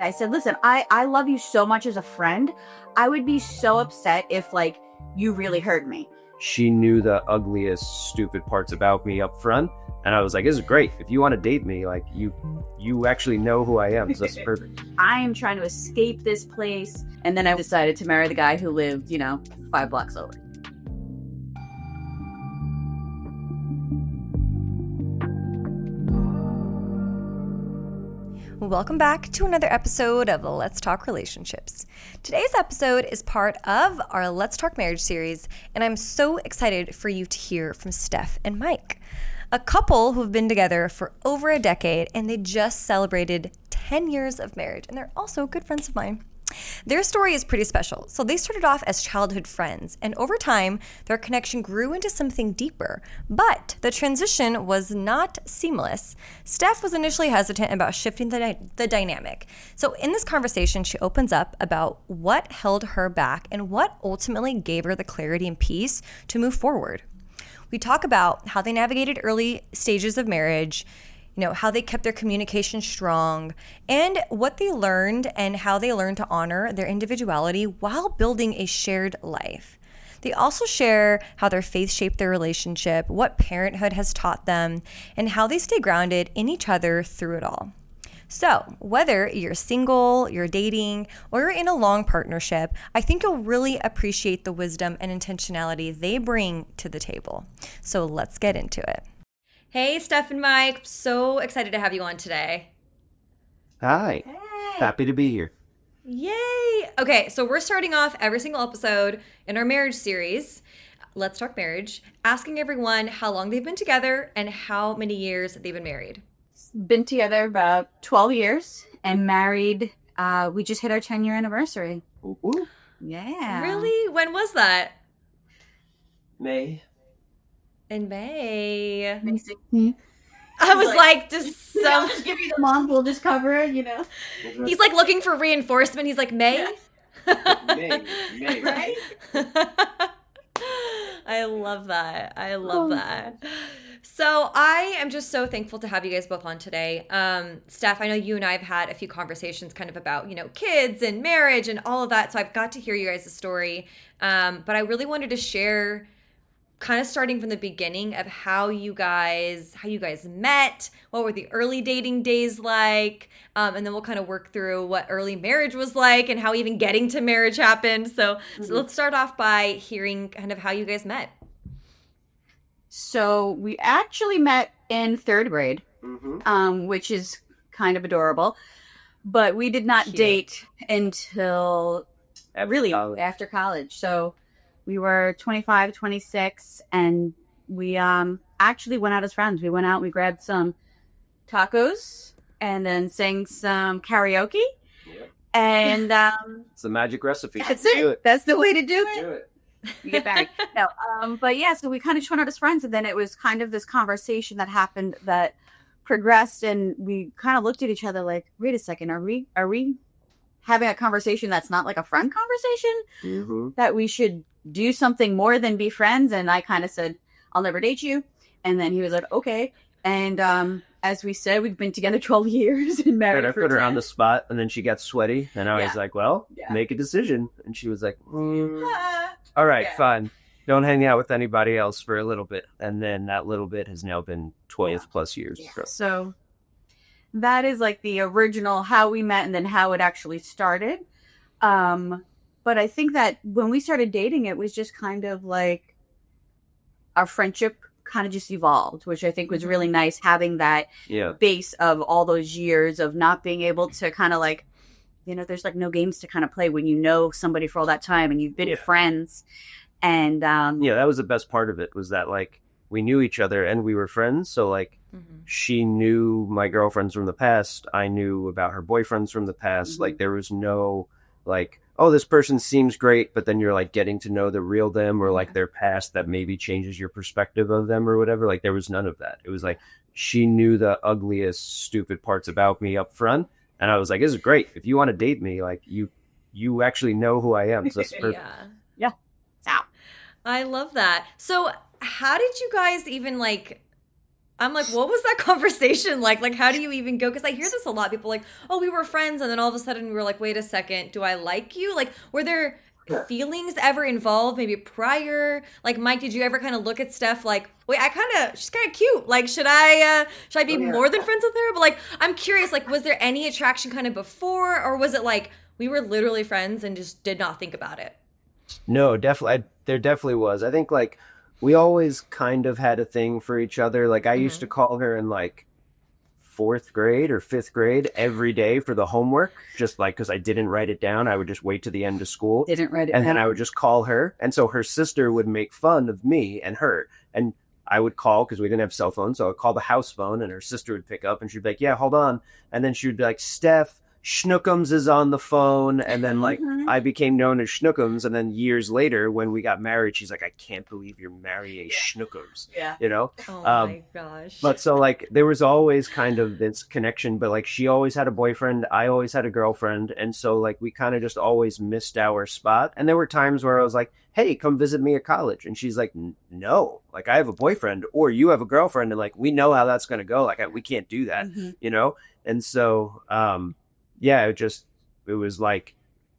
I said, listen, I love you so much as a friend. I would be so upset if like you really hurt me. She knew the ugliest, stupid parts about me up front. And I was like, this is great. If you want to date me, like you actually know who I am. So that's perfect. I am trying to escape this place. And then I decided to marry the guy who lived, 5 blocks over. Welcome back to another episode of Let's Talk Relationships. Today's episode is part of our Let's Talk Marriage series, and I'm so excited for you to hear from Steph and Mike, a couple who've been together for over a decade, and they just celebrated 10 years of marriage, and they're also good friends of mine. Their story is pretty special. So they started off as childhood friends, and over time, their connection grew into something deeper. But the transition was not seamless. Steph was initially hesitant about shifting the dynamic. So in this conversation, she opens up about what held her back and what ultimately gave her the clarity and peace to move forward. We talk about how they navigated early stages of marriage, how they kept their communication strong, and what they learned and how they learned to honor their individuality while building a shared life. They also share how their faith shaped their relationship, what parenthood has taught them, and how they stay grounded in each other through it all. So, whether you're single, you're dating, or you're in a long partnership, I think you'll really appreciate the wisdom and intentionality they bring to the table. So let's get into it. Hey, Steph and Mike. So excited to have you on today. Hi. Hey. Happy to be here. Yay. Okay, so we're starting off every single episode in our marriage series, Let's Talk Marriage, asking everyone how long they've been together and how many years they've been married. Been together about 12 years and married. We just hit our 10-year anniversary. Ooh. Yeah. Really? When was that? May. In May. May 16th. I was like just I'll just give you the month. We'll just cover it, He's like looking for reinforcement. He's like, May? May. Right? I love that. I love that. So I am just so thankful to have you guys both on today. Steph, I know you and I have had a few conversations kind of about, kids and marriage and all of that. So I've got to hear you guys' story. But I really wanted to share kind of starting from the beginning of how you guys met, what were the early dating days like, and then we'll kind of work through what early marriage was like and how even getting to marriage happened. So let's start off by hearing kind of how you guys met. So we actually met in 3rd grade, which is kind of adorable. But we did not date until really after college. So we were 25, 26, and we actually went out as friends. We went out, we grabbed some tacos, and then sang some karaoke. Yep. And It's a magic recipe. That's it. That's the way to do it. Do it. You get married. No, but yeah, so we kind of just went out as friends, and then it was kind of this conversation that happened that progressed, and we kind of looked at each other like, wait a second, are we having a conversation that's not like a friend conversation? That we should do something more than be friends? And I kind of said, I'll never date you. And then he was like, okay. And as we said, we've been together 12 years and married I for put her 10. on the spot, and then she got sweaty, and I was like, well, make a decision. And she was like, all right, fine. Don't hang out with anybody else for a little bit. And then that little bit has now been 12 plus years. Yeah. So that is like the original how we met and then how it actually started. But I think that when we started dating, it was just kind of like our friendship kind of just evolved, which I think was really nice, having that base of all those years of not being able to kind of like, there's like no games to kind of play when you know somebody for all that time and you've been friends. And that was the best part of it, was that like we knew each other and we were friends. So like she knew my girlfriends from the past. I knew about her boyfriends from the past. Like there was no like, oh, this person seems great, but then you're like getting to know the real them or like their past that maybe changes your perspective of them or whatever. Like there was none of that. It was like she knew the ugliest, stupid parts about me up front. And I was like, this is great. If you want to date me, like you actually know who I am. So that's perfect. Yeah. I love that. So how did you guys even like I'm like, what was that conversation like? Like, how do you even go? Because I hear this a lot. People are like, oh, we were friends. And then all of a sudden we were like, wait a second. Do I like you? Like, were there feelings ever involved maybe prior? Like, Mike, did you ever kind of look at Steph like, wait, she's kind of cute. Like, should I be more than friends with her? But like, I'm curious, like, was there any attraction kind of before? Or was it like, we were literally friends and just did not think about it? No, definitely. There definitely was. I think like we always kind of had a thing for each other. Like I used to call her in like fourth grade or fifth grade every day for the homework, just like because I didn't write it down. I would just wait to the end of school. Didn't write it and down. then I would just call her. And so her sister would make fun of me and her. And I would call because we didn't have cell phones. So I'd call the house phone and her sister would pick up and she'd be like, yeah, hold on. And then she would be like, Steph, Schnookums is on the phone. And then like I became known as Schnookums. And then years later when we got married, she's like, I can't believe you're marrying Schnookums. Yeah. You know? Oh my gosh. But so like there was always kind of this connection, but like she always had a boyfriend, I always had a girlfriend. And so like we kind of just always missed our spot. And there were times where I was like, hey, come visit me at college. And she's like, no, like I have a boyfriend or you have a girlfriend. And like, we know how that's going to go. Like we can't do that, you know? And so, yeah, it was like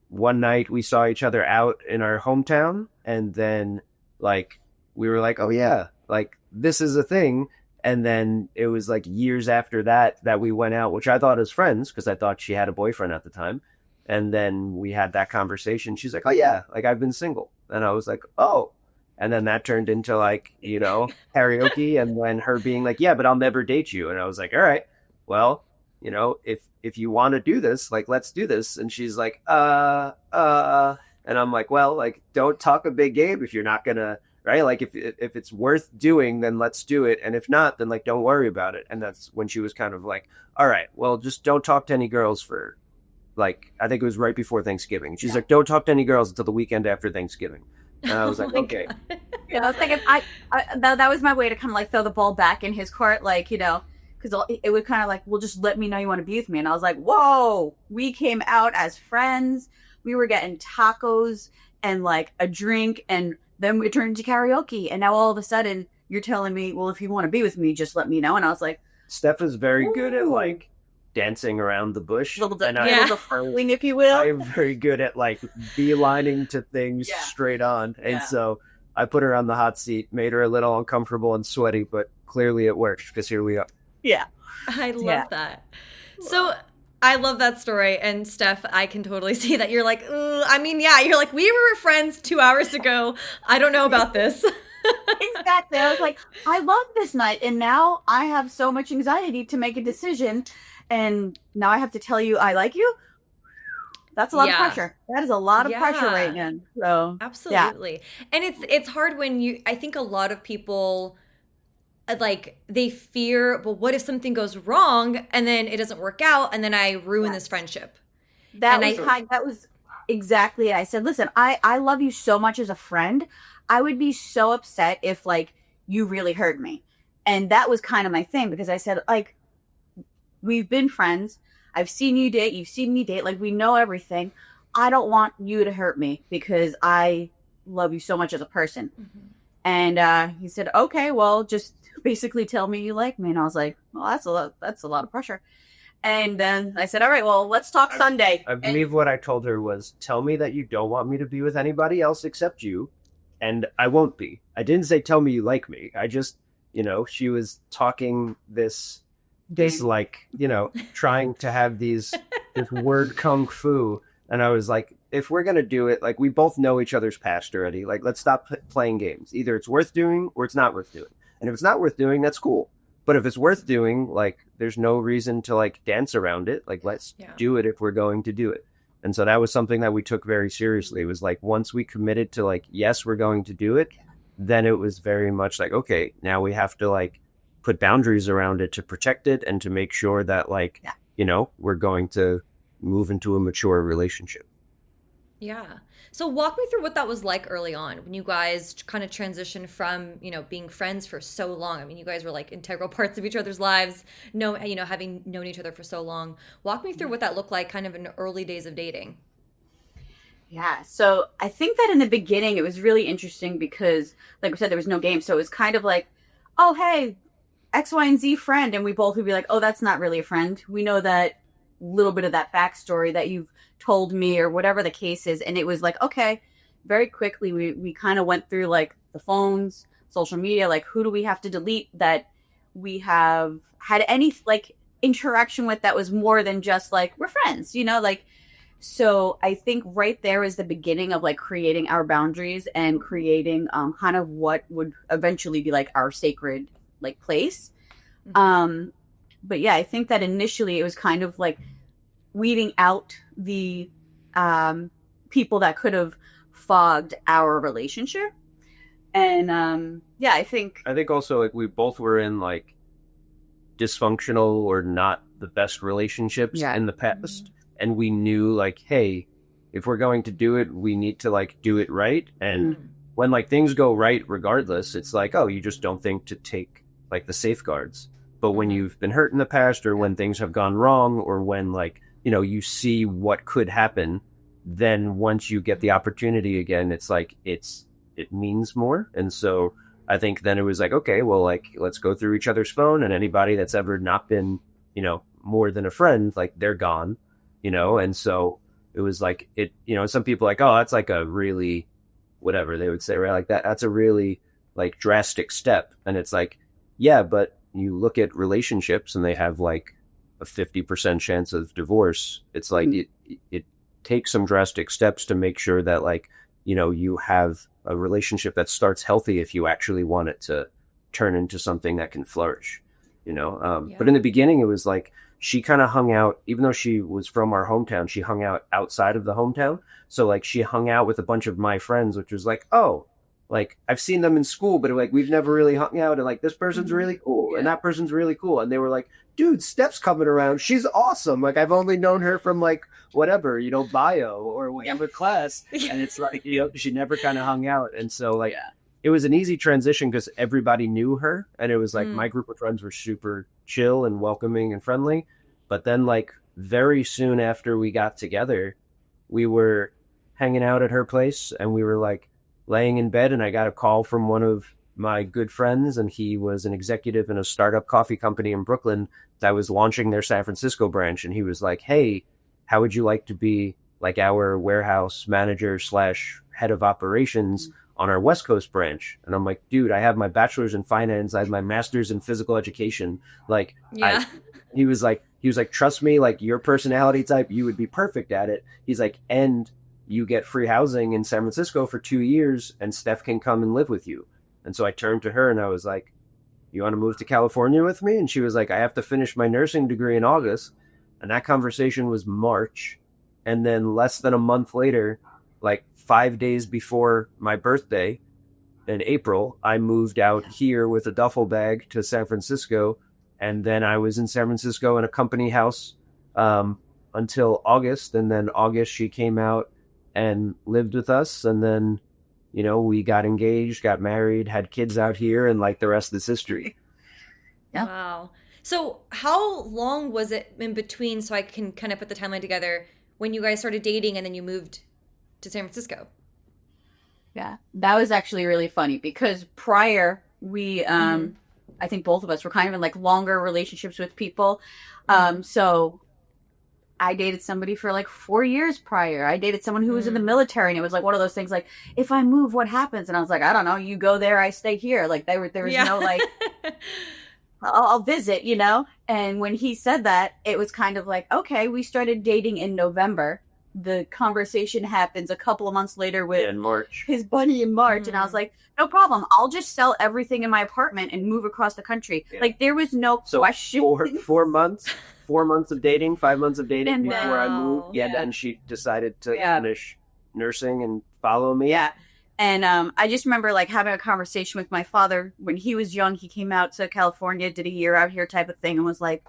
one night we saw each other out in our hometown and then like we were like, oh yeah, like this is a thing. And then it was like years after that we went out, which I thought as friends because I thought she had a boyfriend at the time. And then we had that conversation. She's like, oh yeah, like I've been single. And I was like, oh. And then that turned into like, you know, karaoke and then her being like, yeah, but I'll never date you. And I was like, all right, well, you know, if you want to do this, like, let's do this. And she's like, and I'm like, well, like, don't talk a big game if you're not gonna, right? Like, if it's worth doing, then let's do it. And if not, then like, don't worry about it. And that's when she was kind of like, all right, well, just don't talk to any girls for like, I think it was right before Thanksgiving. She's like, don't talk to any girls until the weekend after Thanksgiving. And I was like, okay. Yeah, I was thinking, that was my way to kind of like throw the ball back in his court, like, you know, because it would kind of like, well, just let me know you want to be with me. And I was like, whoa, we came out as friends. We were getting tacos and like a drink. And then we turned into karaoke. And now all of a sudden you're telling me, well, if you want to be with me, just let me know. And I was like, Steph is very good at like dancing around the bush. Little deferling, if you will. I'm very good at like beelining to things straight on. And so I put her on the hot seat, made her a little uncomfortable and sweaty, but clearly it worked because here we are. Yeah. I love that. So I love that story. And Steph, I can totally see that you're like, I mean, yeah, you're like, we were friends 2 hours ago. I don't know about this. Exactly. I was like, I love this night. And now I have so much anxiety to make a decision. And now I have to tell you I like you. That's a lot of pressure. That is a lot of pressure right now. So absolutely. And it's hard when I think a lot of people like they fear, well, what if something goes wrong and then it doesn't work out and then I ruin this friendship? That was exactly it. I said, listen, I love you so much as a friend. I would be so upset if like you really hurt me. And that was kind of my thing because I said, like, we've been friends. I've seen you date. You've seen me date. Like, we know everything. I don't want you to hurt me because I love you so much as a person. And he said, okay, well, just basically tell me you like me. And I was like, well, that's a lot of pressure. And then I said, all right, well, let's talk Sunday. I believe what I told her was, tell me that you don't want me to be with anybody else except you, and I won't be. I didn't say tell me you like me. I just, you know, she was talking this like, you know, trying to have this word kung fu. And I was like, if we're going to do it, like, we both know each other's past already. Like, let's stop playing games. Either it's worth doing or it's not worth doing. And if it's not worth doing, that's cool. But if it's worth doing, like, there's no reason to like dance around it. Like, let's do it if we're going to do it. And so that was something that we took very seriously. It was like, once we committed to like, yes, we're going to do it, then it was very much like, okay, now we have to like put boundaries around it to protect it and to make sure that like, you know, we're going to move into a mature relationship. Yeah. So walk me through what that was like early on when you guys kind of transitioned from, you know, being friends for so long. I mean, you guys were like integral parts of each other's lives, having known each other for so long. Walk me through what that looked like kind of in the early days of dating. Yeah. So I think that in the beginning, it was really interesting because, like we said, there was no game. So it was kind of like, oh, hey, X, Y, and Z friend. And we both would be like, oh, that's not really a friend. We know that little bit of that backstory that you've told me or whatever the case is. And it was like, okay, very quickly, we kind of went through like the phones, social media, like who do we have to delete that we have had any like interaction with that was more than just like, we're friends, you know, like, so I think right there is the beginning of like creating our boundaries and creating kind of what would eventually be like our sacred like place. But yeah, I think that initially it was kind of like weeding out the people that could have fogged our relationship. And yeah, I think also like we both were in like dysfunctional or not the best relationships in the past. And we knew like, hey, if we're going to do it, we need to like do it right. And when like things go right, regardless, it's like, oh, you just don't think to take like the safeguards. But when you've been hurt in the past or when things have gone wrong or when like, you know, you see what could happen, then once you get the opportunity again, it's like it means more. And so I think then it was like, okay, well, like let's go through each other's phone, and anybody that's ever not been, you know, more than a friend, like they're gone. You know, and so it was like it, you know, some people like, oh, that's like a really, whatever they would say, right? Like that's a really like drastic step. And it's like, yeah, but you look at relationships and they have like a 50% chance of divorce. It's like it takes some drastic steps to make sure that like, you know, you have a relationship that starts healthy if you actually want it to turn into something that can flourish, you know? But in the beginning, it was like, she kind of hung out, even though she was from our hometown, she hung out outside of the hometown. So like she hung out with a bunch of my friends, which was like, oh, like I've seen them in school, but like we've never really hung out. And like this person's really cool and that person's really cool. And they were like, dude, Steph's coming around. She's awesome. Like I've only known her from like whatever, you know, bio or whatever class. And it's like, you know, she never kind of hung out. And so like, it was an easy transition because everybody knew her. And it was like my group of friends were super chill and welcoming and friendly. But then like very soon after we got together, we were hanging out at her place and we were like laying in bed, and I got a call from one of my good friends, and he was an executive in a startup coffee company in Brooklyn that was launching their San Francisco branch. And he was like, hey, how would you like to be like our warehouse manager / head of operations on our West Coast branch? And I'm like, dude, I have my bachelor's in finance. I have my master's in physical education. Like, he was like, trust me, like your personality type, you would be perfect at it. He's like, and you get free housing in San Francisco for 2 years and Steph can come and live with you. And so I turned to her and I was like, you want to move to California with me? And she was like, I have to finish my nursing degree in August. And that conversation was March. And then less than a month later, like 5 days before my birthday in April, I moved out here with a duffel bag to San Francisco. And then I was in San Francisco in a company house until August. And then August, she came out and lived with us. And then, you know, we got engaged, got married, had kids out here, and like the rest is history. Yeah. Wow. So how long was it in between, so I can kind of put the timeline together, when you guys started dating and then you moved to San Francisco? Yeah, that was actually really funny because prior we, I think both of us were kind of in like longer relationships with people. So I dated somebody for like 4 years prior. I dated someone who was in the military, and it was like one of those things like, if I move, what happens? And I was like, I don't know. You go there, I stay here. Like there was no like, I'll visit, you know? And when he said that, it was kind of like, okay, we started dating in November. The conversation happens a couple of months later with in March. His buddy in March. And I was like, no problem. I'll just sell everything in my apartment and move across the country. Yeah. Like there was no question. 4 months, 4 months of dating, 5 months of dating before I moved. Yeah. And she decided to finish nursing and follow me. Yeah. And I just remember like having a conversation with my father when he was young. He came out to California, did a year out here type of thing, and was like,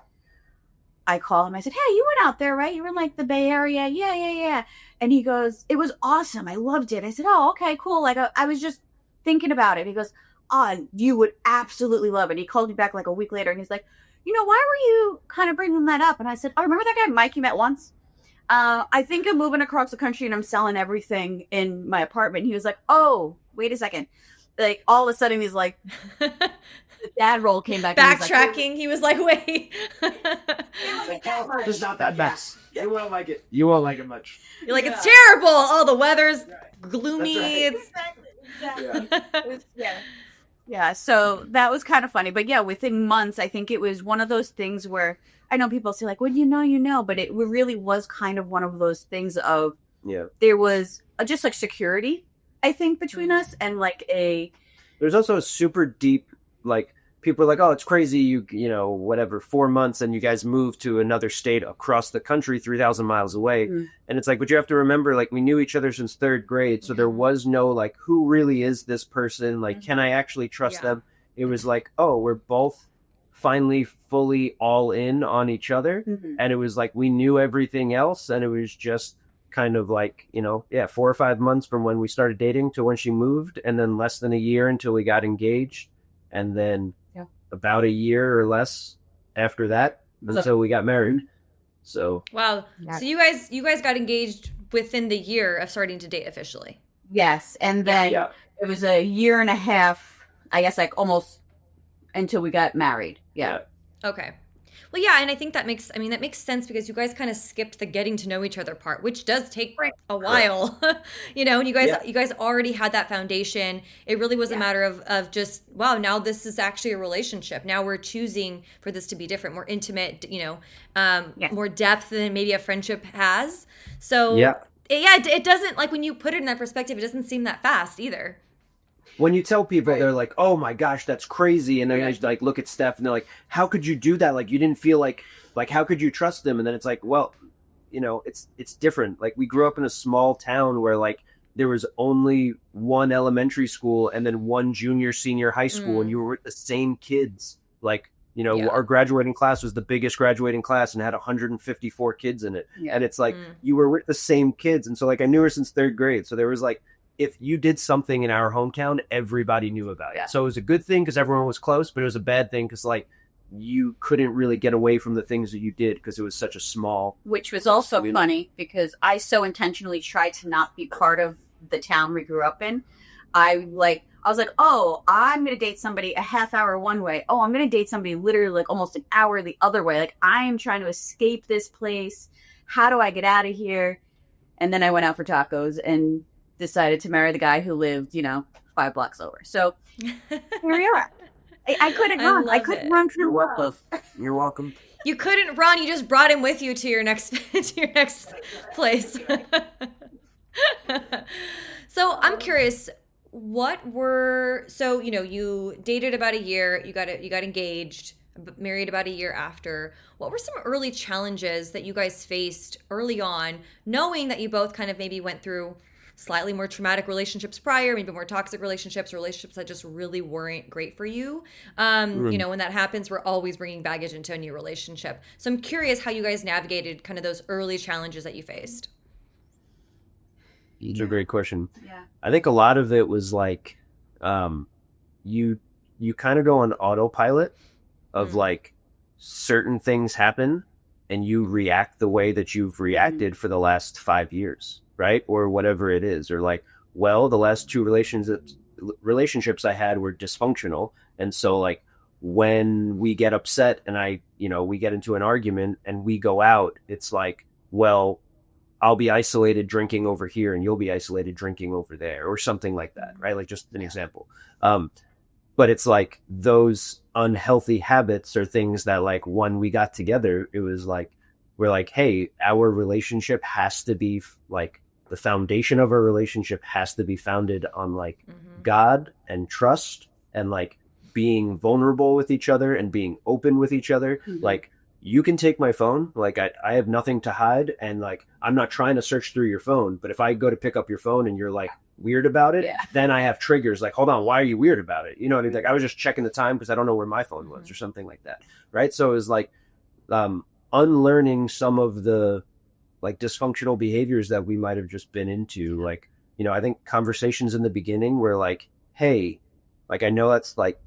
I called him. I said, hey, you went out there, right? You were in like the Bay Area. Yeah. And he goes, it was awesome. I loved it. I said, oh, okay, cool. Like I was just thinking about it. He goes, oh, you would absolutely love it. He called me back like a week later and he's like, you know, why were you kind of bringing that up? And I said, oh, remember that guy Mike you met once? I think I'm moving across the country and I'm selling everything in my apartment. He was like, oh, wait a second. Like all of a sudden he's like, the dad role came back. And Backtracking. He was like, wait. Like, California's not that bad. You won't like it. You won't like it much. You're like, it's terrible. Oh, the weather's gloomy. Right. It's Yeah. Yeah, so that was kind of funny. But yeah, within months, I think it was one of those things where I know people say like, when you know, but it really was kind of one of those things of there was just like security, I think, between us, and like there's also a super deep, like, people are like, oh, it's crazy, you know, whatever, 4 months and you guys moved to another state across the country 3,000 miles away. And it's like, but you have to remember, like, we knew each other since 3rd grade, so there was no like, who really is this person, like, can I actually trust them? It was like, oh, we're both finally fully all in on each other. And it was like, we knew everything else, and it was just kind of like, you know, 4 or 5 months from when we started dating to when she moved, and then less than a year until we got engaged, and then about a year or less after that until we got married. So wow. So you guys got engaged within the year of starting to date officially. Yes, and then it was a year and a half, I guess, like almost until we got married. Okay. Well, yeah, and I think that makes sense, because you guys kind of skipped the getting to know each other part, which does take a while. You know, and you guys already had that foundation. It really was a matter of just, wow, now this is actually a relationship. Now we're choosing for this to be different, more intimate, you know, more depth than maybe a friendship has. So it doesn't, like, when you put it in that perspective, it doesn't seem that fast either. When you tell people, they're like, oh my gosh, that's crazy. And then I like look at Steph and they're like, how could you do that? Like, you didn't feel like how could you trust them? And then it's like, well, you know, it's different. Like, we grew up in a small town where like there was only one elementary school and then one junior, senior high school. And you were with the same kids. Like, you know, our graduating class was the biggest graduating class and had 154 kids in it. And it's like, you were with the same kids. And so like, I knew her since 3rd grade. So there was like, if you did something in our hometown, everybody knew about it. So it was a good thing because everyone was close, but it was a bad thing because like you couldn't really get away from the things that you did because it was such a small. Which was also funny because I so intentionally tried to not be part of the town we grew up in. I was like, oh, I'm going to date somebody a half hour one way. Oh, I'm going to date somebody literally like almost an hour the other way. Like, I am trying to escape this place. How do I get out of here? And then I went out for tacos and decided to marry the guy who lived, you know, 5 blocks over. So here we are. I couldn't run. I couldn't run from love. You're welcome. You couldn't run. You just brought him with you to your next place. So I'm curious, so, you know, you dated about a year, you got engaged, married about a year after. What were some early challenges that you guys faced early on, knowing that you both kind of maybe went through slightly more traumatic relationships prior, maybe more toxic relationships that just really weren't great for you? You know, when that happens, we're always bringing baggage into a new relationship. So I'm curious how you guys navigated kind of those early challenges that you faced. It's a great question. Yeah. I think a lot of it was like, you kind of go on autopilot of like certain things happen and you react the way that you've reacted for the last 5 years. Right? Or whatever it is, or like, well, the last 2 relationships I had were dysfunctional. And so like when we get upset and we get into an argument and we go out, it's like, well, I'll be isolated drinking over here and you'll be isolated drinking over there, or something like that. Right? Like, just an example. But it's like those unhealthy habits are things that like when we got together, it was like, we're like, hey, our relationship has to be like, the foundation of our relationship has to be founded on like God and trust and like being vulnerable with each other and being open with each other. Like, you can take my phone. Like, I have nothing to hide. And like, I'm not trying to search through your phone, but if I go to pick up your phone and you're like weird about it, then I have triggers like, hold on, why are you weird about it? You know what I mean? Like, I was just checking the time because I don't know where my phone was or something like that. Right. So it was like, unlearning some of the like dysfunctional behaviors that we might have just been into. Like, you know, I think conversations in the beginning were like, hey, like, I know that's like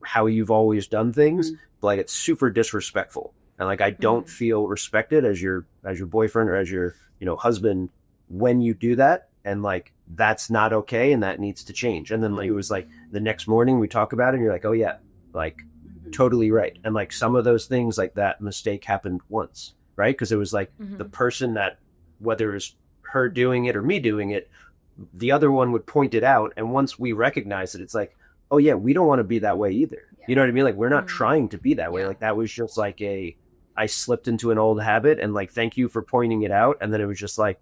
how you've always done things, but like, it's super disrespectful. And like, I don't feel respected as your boyfriend or as your, you know, husband when you do that. And like, that's not okay. And that needs to change. And then like, it was like the next morning we talk about it and you're like, oh yeah, like totally right. And like some of those things, like that mistake happened once, right? Because it was like the person that, whether it was her doing it or me doing it, the other one would point it out. And once we recognize it, it's like, oh yeah, we don't want to be that way either. You know what I mean? Like we're not trying to be that way. Like that was just like I slipped into an old habit, and like, thank you for pointing it out. And then it was just like,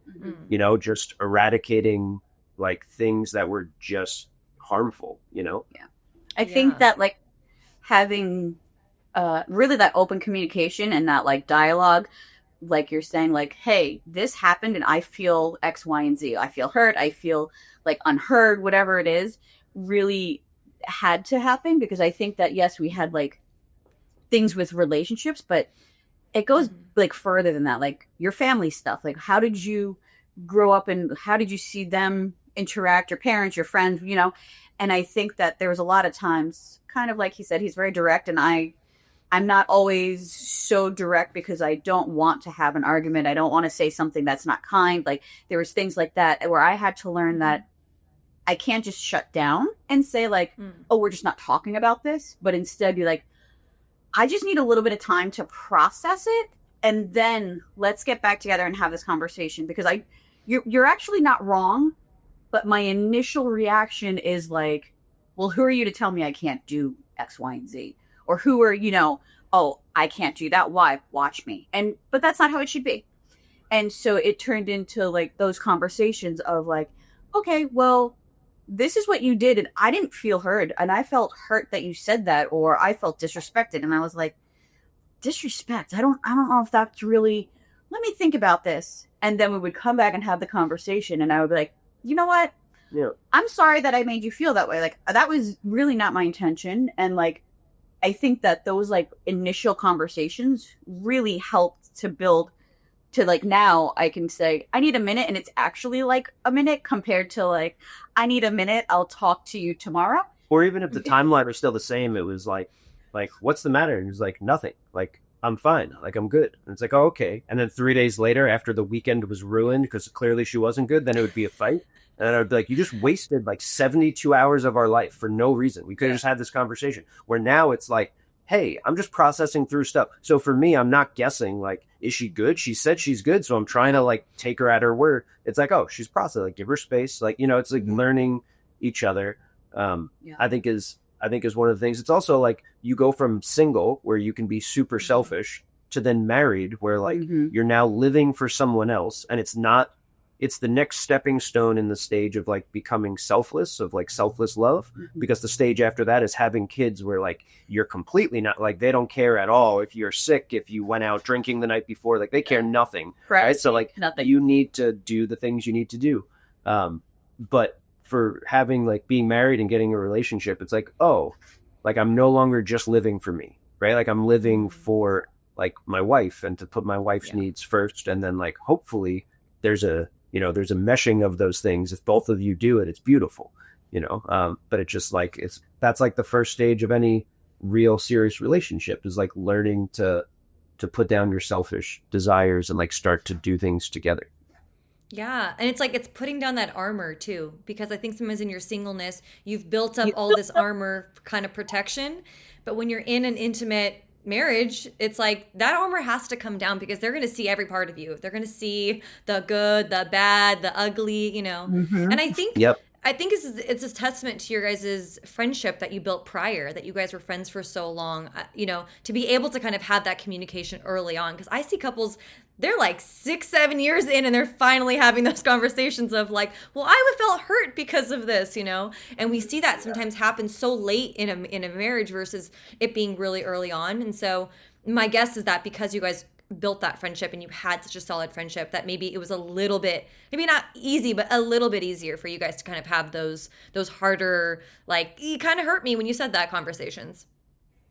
you know, just eradicating like things that were just harmful, you know? Yeah. I think that like having really that open communication and that like dialogue, like you're saying, like, hey, this happened and I feel X, Y, and Z. I feel hurt. I feel like unheard, whatever it is, really had to happen, because I think that, yes, we had like things with relationships, but it goes like further than that. Like your family stuff, like how did you grow up and how did you see them interact, your parents, your friends, you know? And I think that there was a lot of times, kind of like he said, he's very direct, and I'm not always so direct because I don't want to have an argument. I don't want to say something that's not kind. Like there was things like that where I had to learn that I can't just shut down and say like, oh, we're just not talking about this, but instead be like, I just need a little bit of time to process it, and then let's get back together and have this conversation, because you're actually not wrong, but my initial reaction is like, well, who are you to tell me I can't do X, Y, and Z? Or who are, you know, oh, I can't do that. Why? Watch me. But that's not how it should be. And so it turned into like those conversations of like, okay, well, this is what you did, and I didn't feel heard, and I felt hurt that you said that, or I felt disrespected. And I was like, disrespect? I don't know if that's really, let me think about this. And then we would come back and have the conversation, and I would be like, you know what? Yeah. I'm sorry that I made you feel that way. Like that was really not my intention. And like, I think that those like initial conversations really helped to build to like, now I can say I need a minute, and it's actually like a minute, compared to like, I need a minute, I'll talk to you tomorrow. Or even if the timeline was still the same, it was like what's the matter? And it was like, nothing. Like, I'm fine. Like, I'm good. And it's like, oh, okay. And then 3 days later, after the weekend was ruined because clearly she wasn't good, then it would be a fight. And I would be like, you just wasted like 72 hours of our life for no reason. We could have just had this conversation. Where now it's like, hey, I'm just processing through stuff. So for me, I'm not guessing like, is she good? She said she's good. So I'm trying to like take her at her word. It's like, oh, she's processing. Like, give her space. Like, you know, it's like learning each other. I think is one of the things. It's also like you go from single, where you can be super selfish, to then married, where like you're now living for someone else, and it's the next stepping stone in the stage of like becoming selfless, of like selfless love, because the stage after that is having kids, where like you're completely not, like they don't care at all if you're sick, if you went out drinking the night before, like they care nothing. Correct. Right? So like nothing. You need to do the things you need to do. But for having like being married and getting a relationship, it's like, oh, like I'm no longer just living for me, right? Like I'm living for like my wife, and to put my wife's needs first, and then like hopefully there's a meshing of those things. If both of you do it, it's beautiful, you know. But it's just like that's like the first stage of any real serious relationship, is like learning to put down your selfish desires and like start to do things together. Yeah. And it's like, it's putting down that armor too, because I think sometimes in your singleness, you've built up all this armor kind of protection. But when you're in an intimate marriage, it's like that armor has to come down, because they're going to see every part of you. They're going to see the good, the bad, the ugly, you know. And I think it's a testament to your guys' friendship that you built prior, that you guys were friends for so long, you know, to be able to kind of have that communication early on. Because I see couples, they're like 6-7 years in, and they're finally having those conversations of like, well, I felt hurt because of this, you know. And we see that sometimes happen so late in a marriage versus it being really early on. And so my guess is that because you guys built that friendship and you had such a solid friendship, that maybe it was a little bit, maybe not easy, but a little bit easier for you guys to kind of have those harder, like, you kind of hurt me when you said that conversations.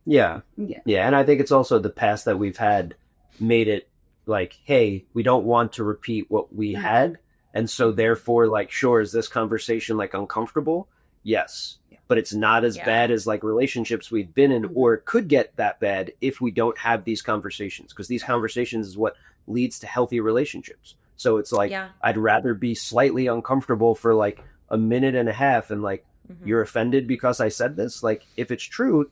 Yeah. And I think it's also the past that we've had made it like, hey, we don't want to repeat what we had. And so therefore, like, sure, is this conversation like uncomfortable? Yes. But it's not as bad as like relationships we've been in, or it could get that bad if we don't have these conversations, because these conversations is what leads to healthy relationships. So it's like, I'd rather be slightly uncomfortable for like a minute and a half, and like, you're offended because I said this. Like, if it's true,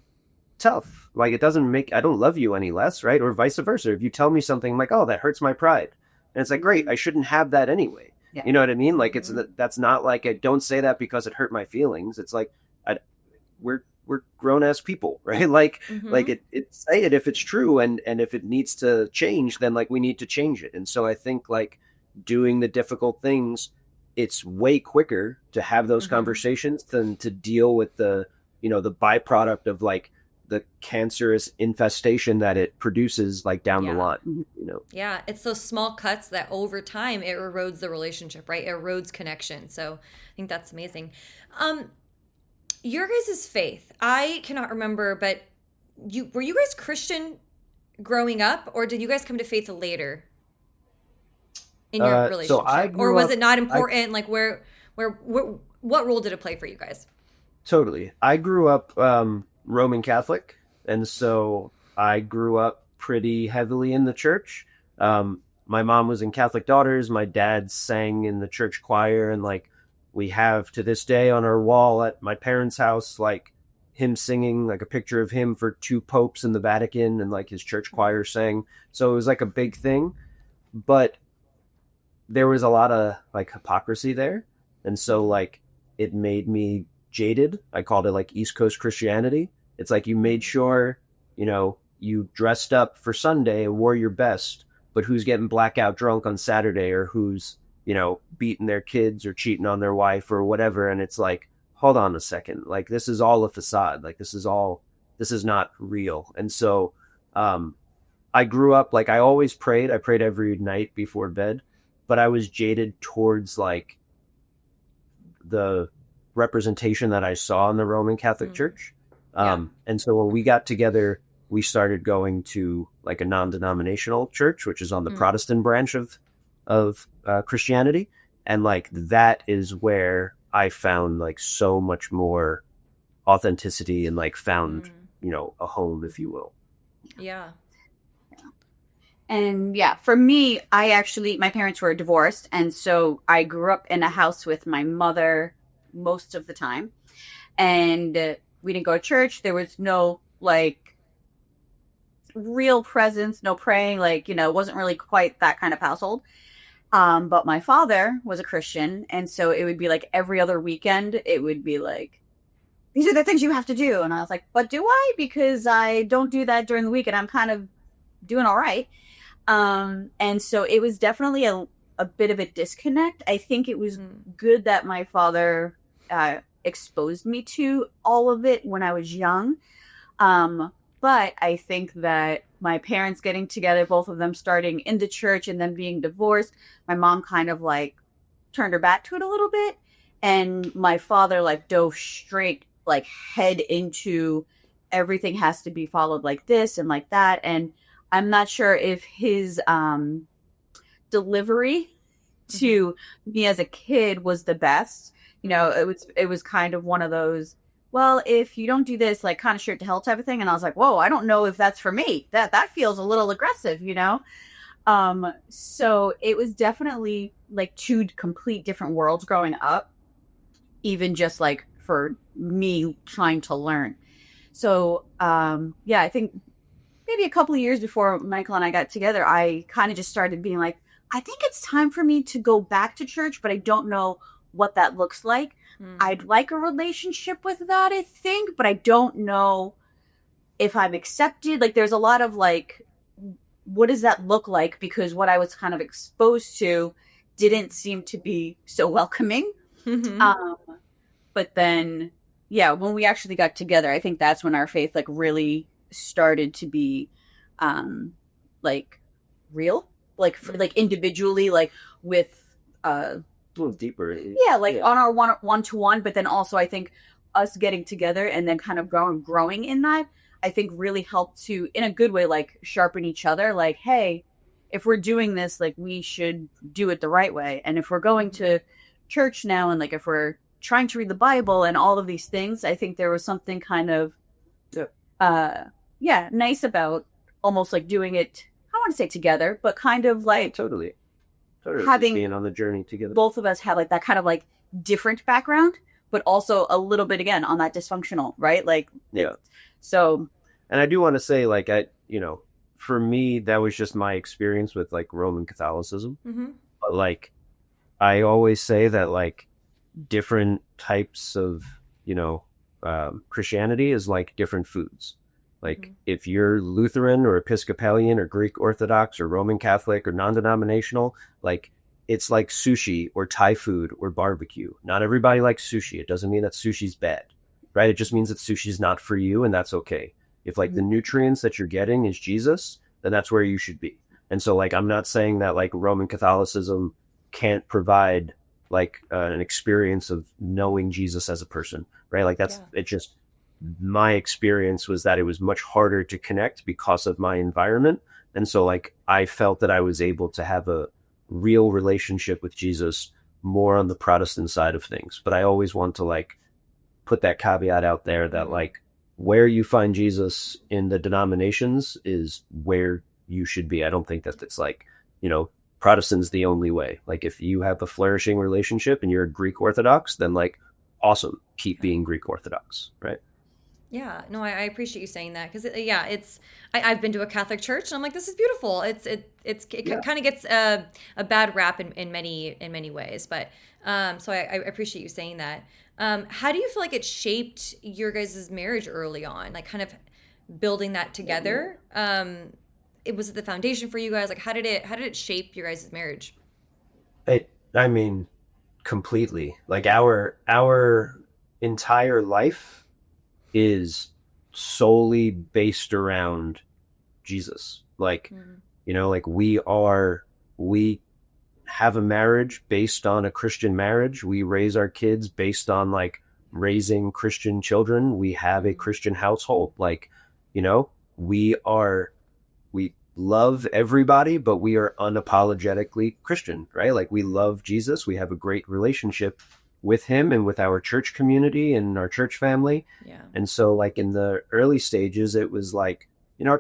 tough. Like, it doesn't make, I don't love you any less, right? Or vice versa. If you tell me something, I'm like, oh, that hurts my pride. And it's like, great, I shouldn't have that anyway. Yeah. You know what I mean? Like, that's not like, I don't say that because it hurt my feelings. It's like, we're grown ass people, right? Like, say it if it's true, and if it needs to change, then like we need to change it. And so I think like doing the difficult things, it's way quicker to have those conversations than to deal with the byproduct of like the cancerous infestation that it produces like down the line. Yeah, it's those small cuts that over time it erodes the relationship, right? It erodes connection. So I think that's amazing. Your guys' faith, I cannot remember, but were you guys Christian growing up, or did you guys come to faith later in your relationship? Or was it not important? Like what role did it play for you guys? Totally. I grew up Roman Catholic, and so I grew up pretty heavily in the church. My mom was in Catholic Daughters. My dad sang in the church choir, and like we have to this day on our wall at my parents' house, like him singing, like a picture of him for 2 popes in the Vatican, and like his church choir sang. So it was like a big thing, but there was a lot of like hypocrisy there. And so like it made me jaded. I called it like East Coast Christianity. It's like you made sure, you dressed up for Sunday and wore your best, but who's getting blackout drunk on Saturday, or who's, beating their kids or cheating on their wife or whatever. And it's like, hold on a second. Like, this is all a facade. Like, this is not real. And so, I grew up, like, I always prayed. I prayed every night before bed, but I was jaded towards like the representation that I saw in the Roman Catholic Church. And so when we got together, we started going to like a non-denominational church, which is on the Protestant branch of Christianity. And like, that is where I found like so much more authenticity and like found, a home, if you will. Yeah. And for me, my parents were divorced. And so I grew up in a house with my mother most of the time. And we didn't go to church. There was no like real presence, no praying, like, it wasn't really quite that kind of household. But my father was a Christian. And so it would be like every other weekend, it would be like, these are the things you have to do. And I was like, but do I? Because I don't do that during the week and I'm kind of doing all right. And so it was definitely a bit of a disconnect. I think it was good that my father exposed me to all of it when I was young. But I think that my parents getting together, both of them starting in the church and then being divorced, my mom kind of like turned her back to it a little bit. And my father like dove straight, like head into everything has to be followed like this and like that. And I'm not sure if his delivery to me as a kid was the best. It was kind of one of those, well, if you don't do this, like kind of straight to hell type of thing. And I was like, whoa, I don't know if that's for me. That feels a little aggressive, So it was definitely like 2 complete different worlds growing up, even just like for me trying to learn. So, I think maybe a couple of years before Michael and I got together, I kind of just started being like, I think it's time for me to go back to church, but I don't know what that looks like. I'd like a relationship with that, I think, but I don't know if I'm accepted. Like, there's a lot of like, what does that look like? Because what I was kind of exposed to didn't seem to be so welcoming. But then, when we actually got together, I think that's when our faith like really started to be like real, like like individually, like with a little deeper, on our one-to-one. But then also I think us getting together and then kind of growing in that, I think really helped to, in a good way, like sharpen each other. Like, hey, if we're doing this, like we should do it the right way. And if we're going to church now, and like if we're trying to read the Bible and all of these things, I think there was something kind of nice about almost like doing it, I don't want to say together, but kind of like totally having being on the journey together. Both of us had like that kind of like different background, but also a little bit again on that dysfunctional, right? Like, so And I do want to say, like, for me, that was just my experience with like Roman Catholicism. Mm-hmm. But like, I always say that like different types of, Christianity is like different foods. Like Mm-hmm. if you're Lutheran or Episcopalian or Greek Orthodox or Roman Catholic or non-denominational, like it's like sushi or Thai food or barbecue. Not everybody likes sushi. It doesn't mean that sushi's bad, right? It just means that sushi's not for you, and that's okay. If like the nutrients that you're getting is Jesus, then that's where you should be. And so like I'm not saying that like Roman Catholicism can't provide like an experience of knowing Jesus as a person, right? Like that's Yeah. it. Just my experience was that it was much harder to connect because of my environment. And so like I felt that I was able to have a real relationship with Jesus more on the Protestant side of things. But I always want to like put that caveat out there that like where you find Jesus in the denominations is where you should be. I don't think that it's like, Protestant's the only way. Like if you have a flourishing relationship and you're a Greek Orthodox, then like awesome, keep being Greek Orthodox, right? Yeah, no, I appreciate you saying that because yeah, I've been to a Catholic church and I'm like, this is beautiful. It kind of gets a bad rap in many ways, but so I appreciate you saying that. How do you feel like it shaped your guys' marriage early on, like kind of building that together? It was the foundation for you guys. Like, how did it shape your guys' marriage? I mean, completely. Like our entire life is solely based around Jesus. Like, Mm-hmm. like we have a marriage based on a Christian marriage. We raise our kids based on like raising Christian children. We have a Christian household. Like, we are we love everybody, but we are unapologetically Christian, right? Like we love Jesus. We have a great relationship with him and with our church community and our church family. Yeah. And so like in the early stages, it was like,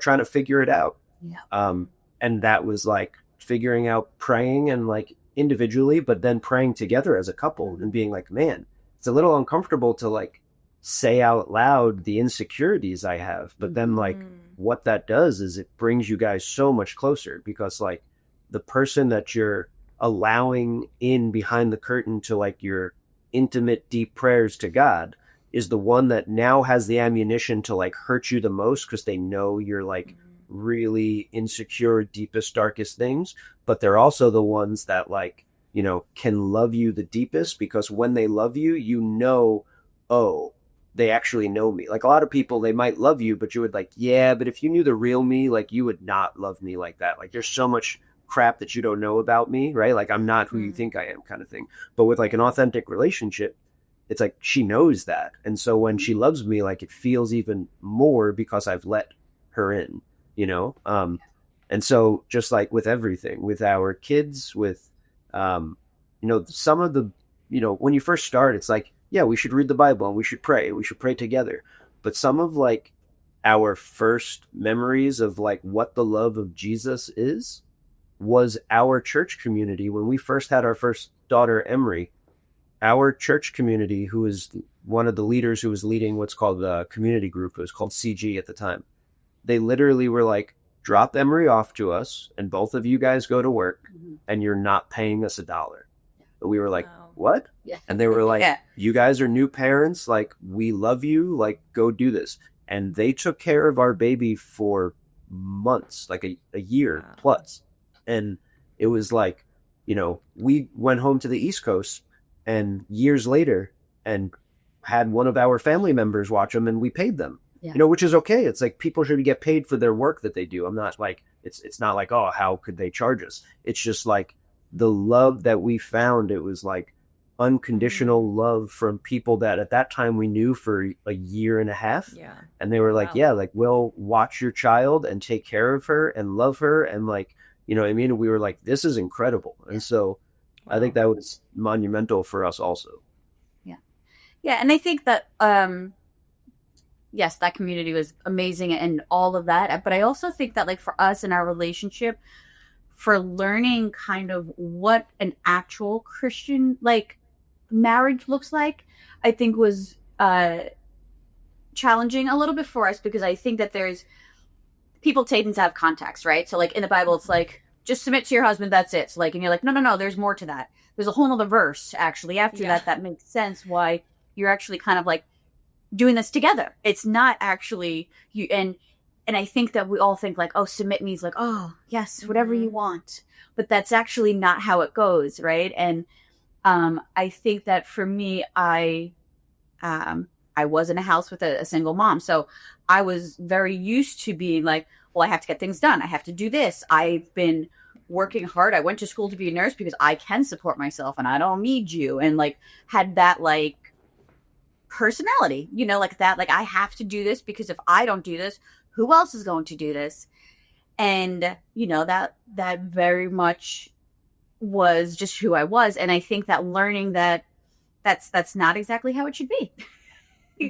trying to figure it out. Yeah. And that was like figuring out praying and like individually, but then praying together as a couple and being like, man, it's a little uncomfortable to like say out loud the insecurities I have. But then like what that does is it brings you guys so much closer because like the person that you're allowing in behind the curtain to like your intimate, deep prayers to God is the one that now has the ammunition to like hurt you the most because they know you're like really insecure, deepest, darkest things. But they're also the ones that like, can love you the deepest because when they love you, oh, they actually know me. Like a lot of people, they might love you, but you would like, yeah, but if you knew the real me, like you would not love me like that. Like there's so much crap that you don't know about me, right? Like I'm not who you think I am kind of thing. But with like an authentic relationship, it's like she knows that. And so when she loves me, like it feels even more because I've let her in, and so just like with everything, with our kids, with, some of the, when you first start, it's like, yeah, we should read the Bible and we should pray together. But some of like our first memories of like what the love of Jesus is was our church community. When we first had our first daughter, Emery, our church community, who was one of the leaders who was leading what's called a community group, it was called CG at the time. They literally were like, drop Emery off to us and both of you guys go to work and you're not paying us $1. But we were like, Wow. what? Yeah. And they were like, Yeah. you guys are new parents. Like, we love you. Like, go do this. And they took care of our baby for months, like a year Wow. plus. And it was like, we went home to the East Coast and years later and had one of our family members watch them and we paid them, which is okay. It's like people should get paid for their work that they do. I'm not like, it's not like, oh, how could they charge us? It's just like the love that we found. It was like unconditional love from people that at that time we knew for a year and a half. Yeah. And they were like, Wow. yeah, like we'll watch your child and take care of her and love her. And like, what I mean? We were like, this is incredible. And so I think that was monumental for us also. Yeah. And I think that, yes, that community was amazing and all of that. But I also think that like for us in our relationship, for learning kind of what an actual Christian like marriage looks like, I think was challenging a little bit for us because I think that there's people tend to have context, right? So like in the Bible, it's like, just submit to your husband, that's it. So like, and you're like, no, there's more to that. There's a whole other verse actually after that makes sense why you're actually kind of like doing this together. It's not actually you. And I think that we all think like, oh, submit means like, oh yes, whatever you want. But that's actually not how it goes, right? And I think that for me, I was in a house with a single mom. So I was very used to being like, well, I have to get things done. I have to do this. I've been working hard. I went to school to be a nurse because I can support myself and I don't need you. And like had that like personality, you know, like that, like I have to do this because if I don't do this, who else is going to do this? And, you know, that very much was just who I was. And I think that learning that that's not exactly how it should be.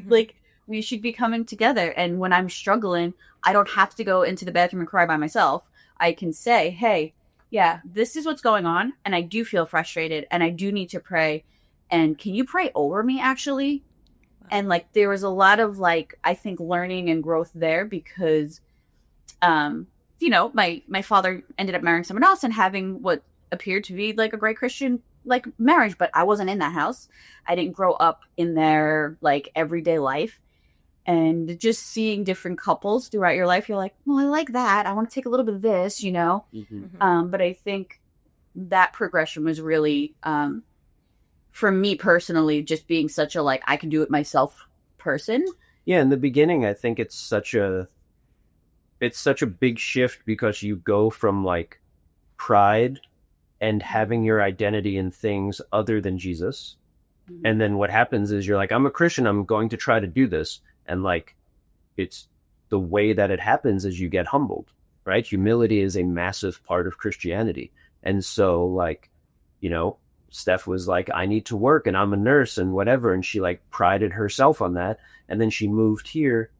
Like we should be coming together. And when I'm struggling, I don't have to go into the bathroom and cry by myself. I can say, hey, yeah, this is what's going on. And I do feel frustrated and I do need to pray. And can you pray over me actually? And like, there was a lot of like, I think learning and growth there because, you know, my father ended up marrying someone else and having what appeared to be like a great Christian like marriage, but I wasn't in that house. I didn't grow up in their like everyday life. And just seeing different couples throughout your life, you're like, well, I like that. I want to take a little bit of this, you know? But I think that progression was really, for me personally, just being such a, like, I can do it myself person. Yeah, in the beginning, I think it's such a big shift because you go from, like, pride and having your identity in things other than Jesus. And then what happens is you're like, I'm a Christian, I'm going to try to do this. And like, it's the way that it happens is you get humbled, right? Humility is a massive part of Christianity. And so like, you know, Steph was like, I need to work and I'm a nurse and whatever. And she like prided herself on that. And then she moved here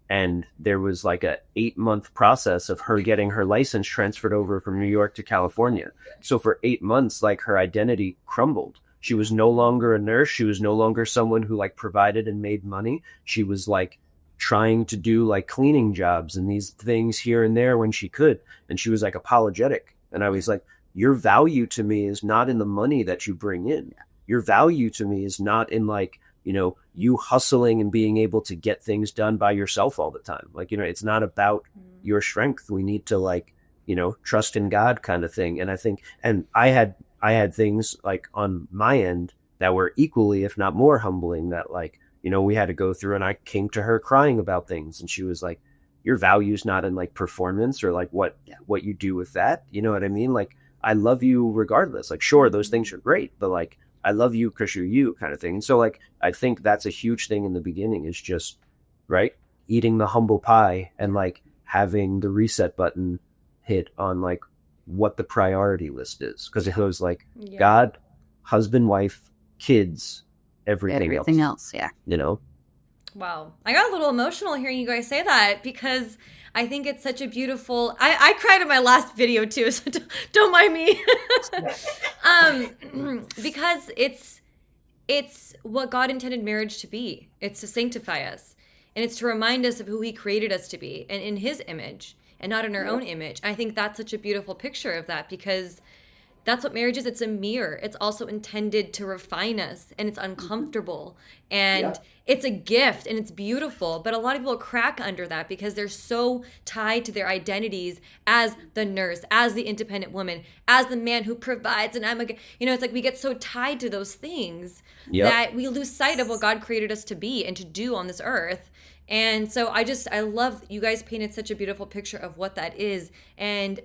and there was like a 8-month process of her getting her license transferred over from New York to California. So for 8 months, like her identity crumbled. She was no longer a nurse. She was no longer someone who like provided and made money. She was like trying to do like cleaning jobs and these things here and there when she could. And she was like apologetic. And I was like, your value to me is not in the money that you bring in. Your value to me is not in like, you know, you hustling and being able to get things done by yourself all the time. Like, you know, it's not about your strength. We need to like, you know, trust in God kind of thing. And I think, and I had things like on my end that were equally, if not more humbling that like, you know, we had to go through and I came to her crying about things and she was like, your value's not in like performance or like what you do with that. You know what I mean? Like, I love you regardless. Like, sure, those things are great, but like, I love you because you're you kind of thing. And so like, I think that's a huge thing in the beginning is just, right, eating the humble pie and like having the reset button hit on like what the priority list is. Because it goes like God, husband, wife, kids, everything else. Yeah. You know? Wow. I got a little emotional hearing you guys say that because I think it's such a beautiful, I cried in my last video too, so don't mind me. Because it's what God intended marriage to be. It's to sanctify us. And it's to remind us of who he created us to be and in his image and not in our own image. I think that's such a beautiful picture of that because that's what marriage is. It's a mirror. It's also intended to refine us and it's uncomfortable and it's a gift and it's beautiful. But a lot of people crack under that because they're so tied to their identities as the nurse, as the independent woman, as the man who provides. And I'm like, you know, it's like we get so tied to those things that we lose sight of what God created us to be and to do on this earth. And so I love you guys painted such a beautiful picture of what that is and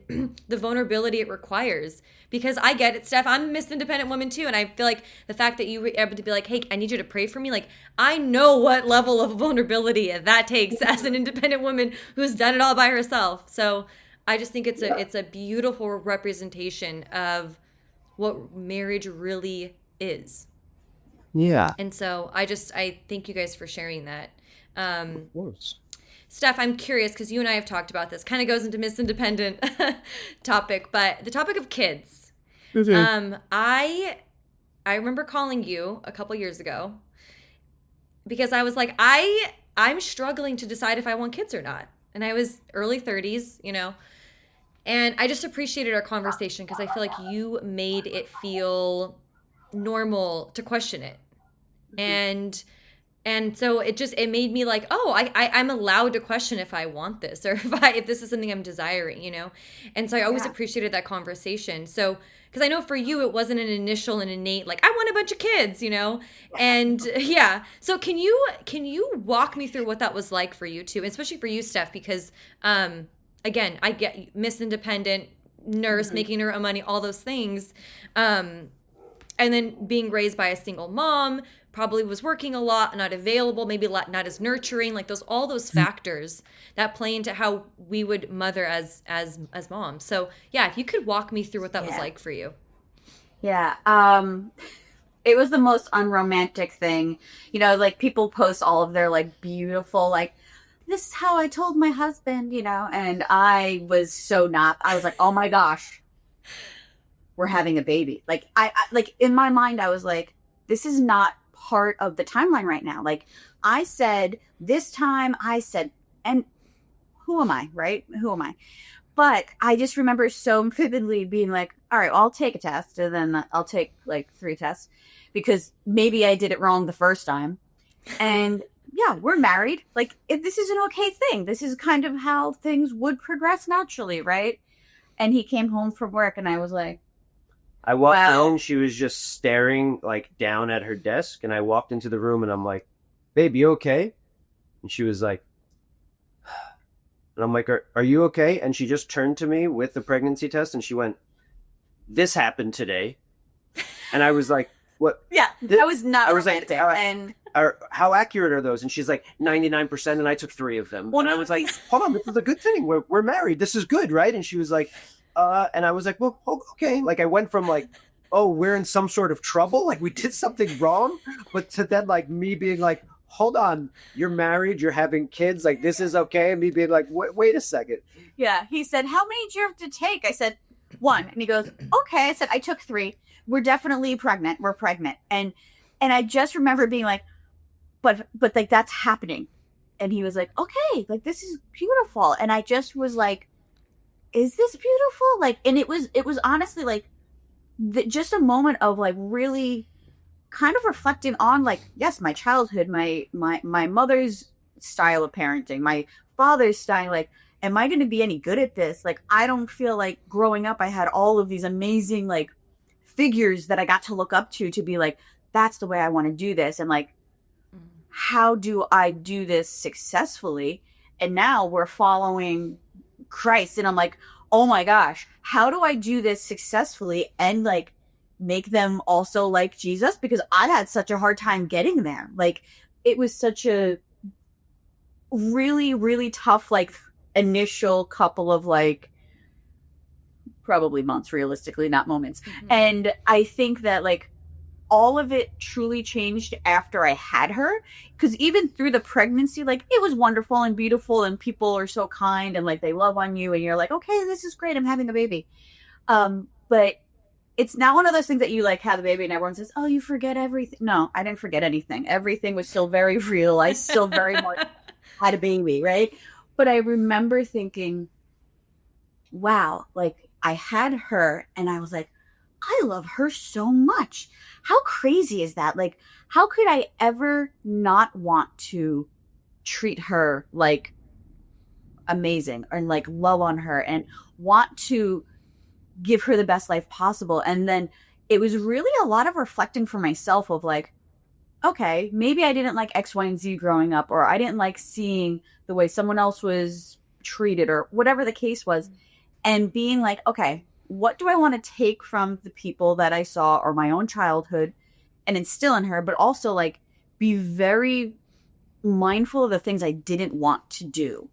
the vulnerability it requires. Because I get it, Steph, I'm a Miss Independent Woman too. And I feel like the fact that you were able to be like, hey, I need you to pray for me. Like, I know what level of vulnerability that takes as an independent woman who's done it all by herself. So I just think it's a beautiful representation of what marriage really is. Yeah. And so I thank you guys for sharing that. Of course. Steph, I'm curious because you and I have talked about this. Kind of goes into Miss Independent topic, but the topic of kids. Mm-hmm. I remember calling you a couple years ago because I was like, I I'm struggling to decide if I want kids or not. And I was early 30s, you know. And I just appreciated our conversation because I feel like you made it feel normal to question it. And so it made me like, oh, I'm allowed to question if I want this or if this is something I'm desiring, you know? And so I always appreciated that conversation. So, because I know for you, it wasn't an initial and innate, like, I want a bunch of kids, you know? And yeah. So can you walk me through what that was like for you too? Especially for you, Steph, because, again, I get Miss Independent, nurse, making her own money, all those things. And then being raised by a single mom, probably was working a lot, not available, maybe not as nurturing, like all those factors that play into how we would mother as moms. So yeah, if you could walk me through what that was like for you. Yeah. It was the most unromantic thing. You know, like people post all of their like beautiful, like, this is how I told my husband, you know, and I was so not, I was like, oh my gosh, we're having a baby. Like I like in my mind, I was like, this is not part of the timeline right now. Like I said this time, and who am I, right? Who am I? But I just remember so vividly being like, all right, I'll take a test and then I'll take like 3 tests because maybe I did it wrong the first time. And yeah, we're married. Like this is an okay thing. This is kind of how things would progress naturally, right? And he came home from work and I was like, I walked in, she was just staring like down at her desk, and I walked into the room and I'm like, babe, you okay? And she was like, and I'm like, are you okay? And she just turned to me with the pregnancy test and she went, this happened today. And I was like, what? Yeah, that was not romantic. And how accurate are those? And she's like, 99%, and I took 3 of them. Well, and I was like, hold on, this is a good thing. We're married. This is good, right? And she was like, and I was like, well, okay. Like I went from like, oh, we're in some sort of trouble, like we did something wrong, but to then like me being like, hold on, you're married, you're having kids, like this is okay, and me being like, wait a second. Yeah, he said, how many did you have to take? I said 1, and he goes, okay. I said, I took 3. We're definitely pregnant. We're pregnant, and I just remember being like, but like that's happening, and he was like, okay, like this is beautiful, and I just was like, is this beautiful? Like, and it was honestly like just a moment of like really kind of reflecting on like, yes, my childhood, my mother's style of parenting, my father's style. Like, am I going to be any good at this? Like, I don't feel like growing up, I had all of these amazing like figures that I got to look up to be like, that's the way I want to do this. And like, how do I do this successfully? And now we're following Christ, and I'm like, oh my gosh, how do I do this successfully and like make them also like Jesus? Because I had such a hard time getting there. Like it was such a really, really tough like initial couple of like probably months, realistically, not moments. And I think that like all of it truly changed after I had her, because even through the pregnancy, like it was wonderful and beautiful, and people are so kind and like they love on you, and you're like, okay, this is great, I'm having a baby. But it's not one of those things that you like have the baby and everyone says, oh, you forget everything. No, I didn't forget anything. Everything was still very real. I still very much had a baby, right? But I remember thinking, wow, like I had her and I was like, I love her so much. How crazy is that? Like, how could I ever not want to treat her like amazing and like love on her and want to give her the best life possible? And then it was really a lot of reflecting for myself of like, okay, maybe I didn't like X, Y, and Z growing up, or I didn't like seeing the way someone else was treated or whatever the case was. And being like, okay, what do I want to take from the people that I saw or my own childhood and instill in her, but also like be very mindful of the things I didn't want to do.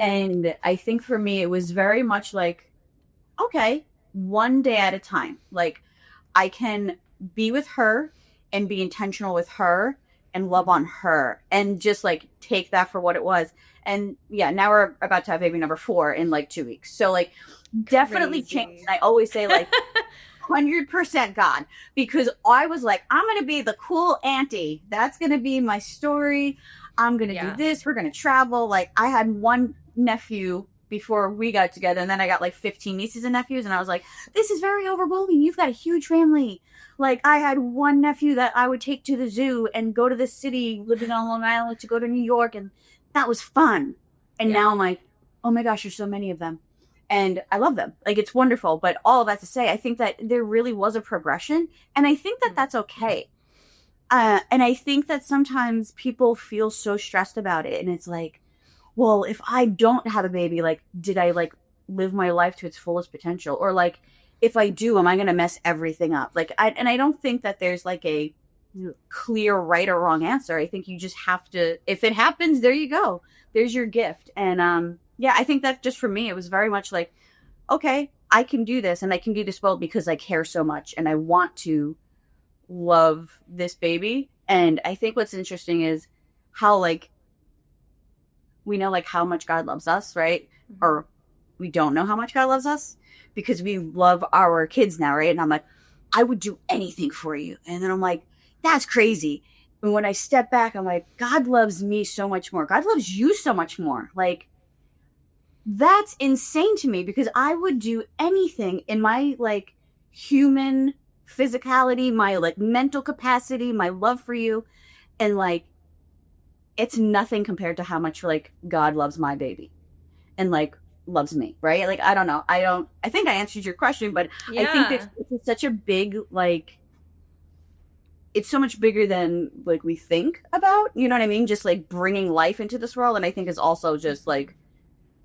And I think for me, it was very much like, okay, one day at a time. Like I can be with her and be intentional with her and love on her and just like take that for what it was. And yeah, now we're about to have baby number 4 in like 2 weeks. So like definitely changed. I always say like 100% God, because I was like, I'm going to be the cool auntie. That's going to be my story. I'm going to do this. We're going to travel. Like, I had one nephew before we got together, and then I got like 15 nieces and nephews, and I was like, this is very overwhelming. You've got a huge family. Like, I had one nephew that I would take to the zoo and go to the city, living on Long Island, to go to New York, and that was fun. And now I'm like, oh my gosh, there's so many of them. And I love them. Like, it's wonderful. But all of that to say, I think that there really was a progression, and I think that that's okay. And I think that sometimes people feel so stressed about it, and it's like, well, if I don't have a baby, like, did I like live my life to its fullest potential? Or like, if I do, am I going to mess everything up? Like, I don't think that there's like a clear right or wrong answer. I think you just have to, if it happens, there you go. There's your gift. And yeah, I think that just for me, it was very much like, okay, I can do this, and I can do this well because I care so much and I want to love this baby. And I think what's interesting is how like we know like how much God loves us, right? Mm-hmm. Or we don't know how much God loves us because we love our kids now, right? And I'm like, I would do anything for you. And then I'm like, that's crazy. And when I step back, I'm like, God loves me so much more. God loves you so much more. Like, that's insane to me because I would do anything in my like human physicality, my like mental capacity, my love for you. And like, it's nothing compared to how much like God loves my baby and like loves me, right? Like, I don't know. I think I answered your question, but I think it's such a big, like, it's so much bigger than like we think about, you know what I mean? Just like bringing life into this world. And I think is also just like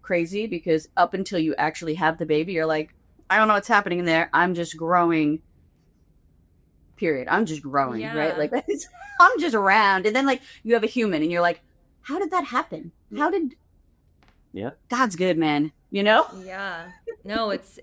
crazy because up until you actually have the baby, you're like, I don't know what's happening in there. I'm just growing. Period. I'm just growing, right? Like, I'm just around. And then like you have a human and you're like, how did that happen? How did God's good, man, you know? Yeah. No, it's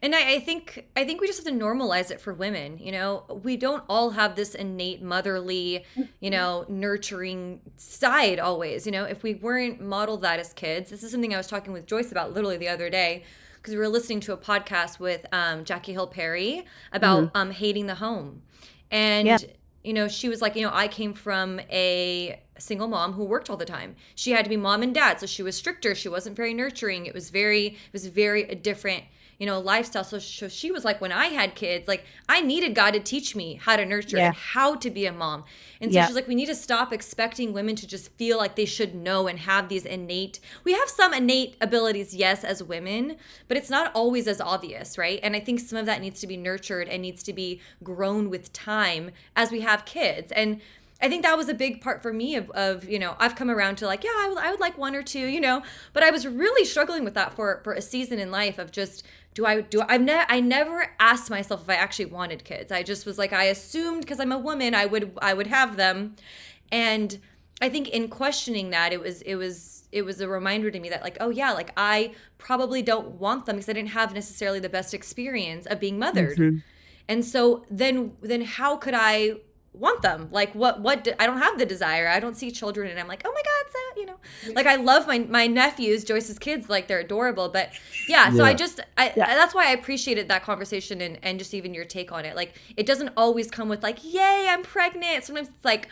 and I think we just have to normalize it for women, you know. We don't all have this innate motherly, you know, nurturing side always, you know. If we weren't modeled that as kids, this is something I was talking with Joyce about literally the other day because we were listening to a podcast with Jackie Hill Perry about hating the home. And, you know, she was like, you know, I came from a single mom who worked all the time. She had to be mom and dad. So she was stricter. She wasn't very nurturing. It was very a different, you know, lifestyle. So she was like, when I had kids, like I needed God to teach me how to nurture and how to be a mom. And so she's like, we need to stop expecting women to just feel like they should know and have these we have some innate abilities, yes, as women, but it's not always as obvious, right? And I think some of that needs to be nurtured and needs to be grown with time as we have kids. And I think that was a big part for me of you know, I've come around to like, I would like one or two, you know, but I was really struggling with that for a season in life of just, I never asked myself if I actually wanted kids. I just was like, I assumed because I'm a woman, I would have them. And I think in questioning that, it was a reminder to me that like, oh yeah, like I probably don't want them because I didn't have necessarily the best experience of being mothered. Mm-hmm. And so then how could I want them? Like I don't have the desire. I don't see children and I'm like, oh my God, so, you know, like I love my nephews, Joyce's kids, like they're adorable. But so that's why I appreciated that conversation and just even your take on it. Like it doesn't always come with like, yay, I'm pregnant. Sometimes it's like,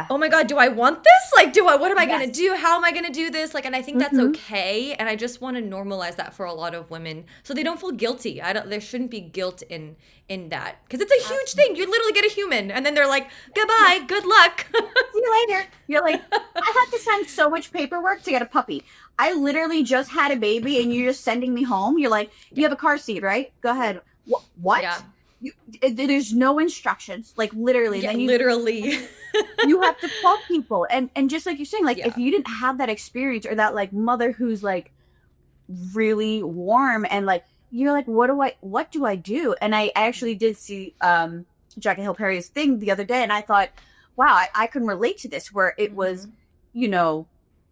oh my God, do I want this? Like, what am I going to do? How am I going to do this? Like, and I think that's okay. And I just want to normalize that for a lot of women so they don't feel guilty. There shouldn't be guilt in that because it's a huge thing. You literally get a human and then they're like, goodbye, good luck. See you later. You're like, I have to sign so much paperwork to get a puppy. I literally just had a baby and you're just sending me home. You're like, you have a car seat, right? Go ahead. What? Yeah. There's no instructions, like literally. Then you have to call people, and just like you're saying, like if you didn't have that experience or that like mother who's like really warm and like you're like, what do I do? And I actually did see Jackie Hill Perry's thing the other day, and I thought, wow, I can relate to this. Where it was, you know,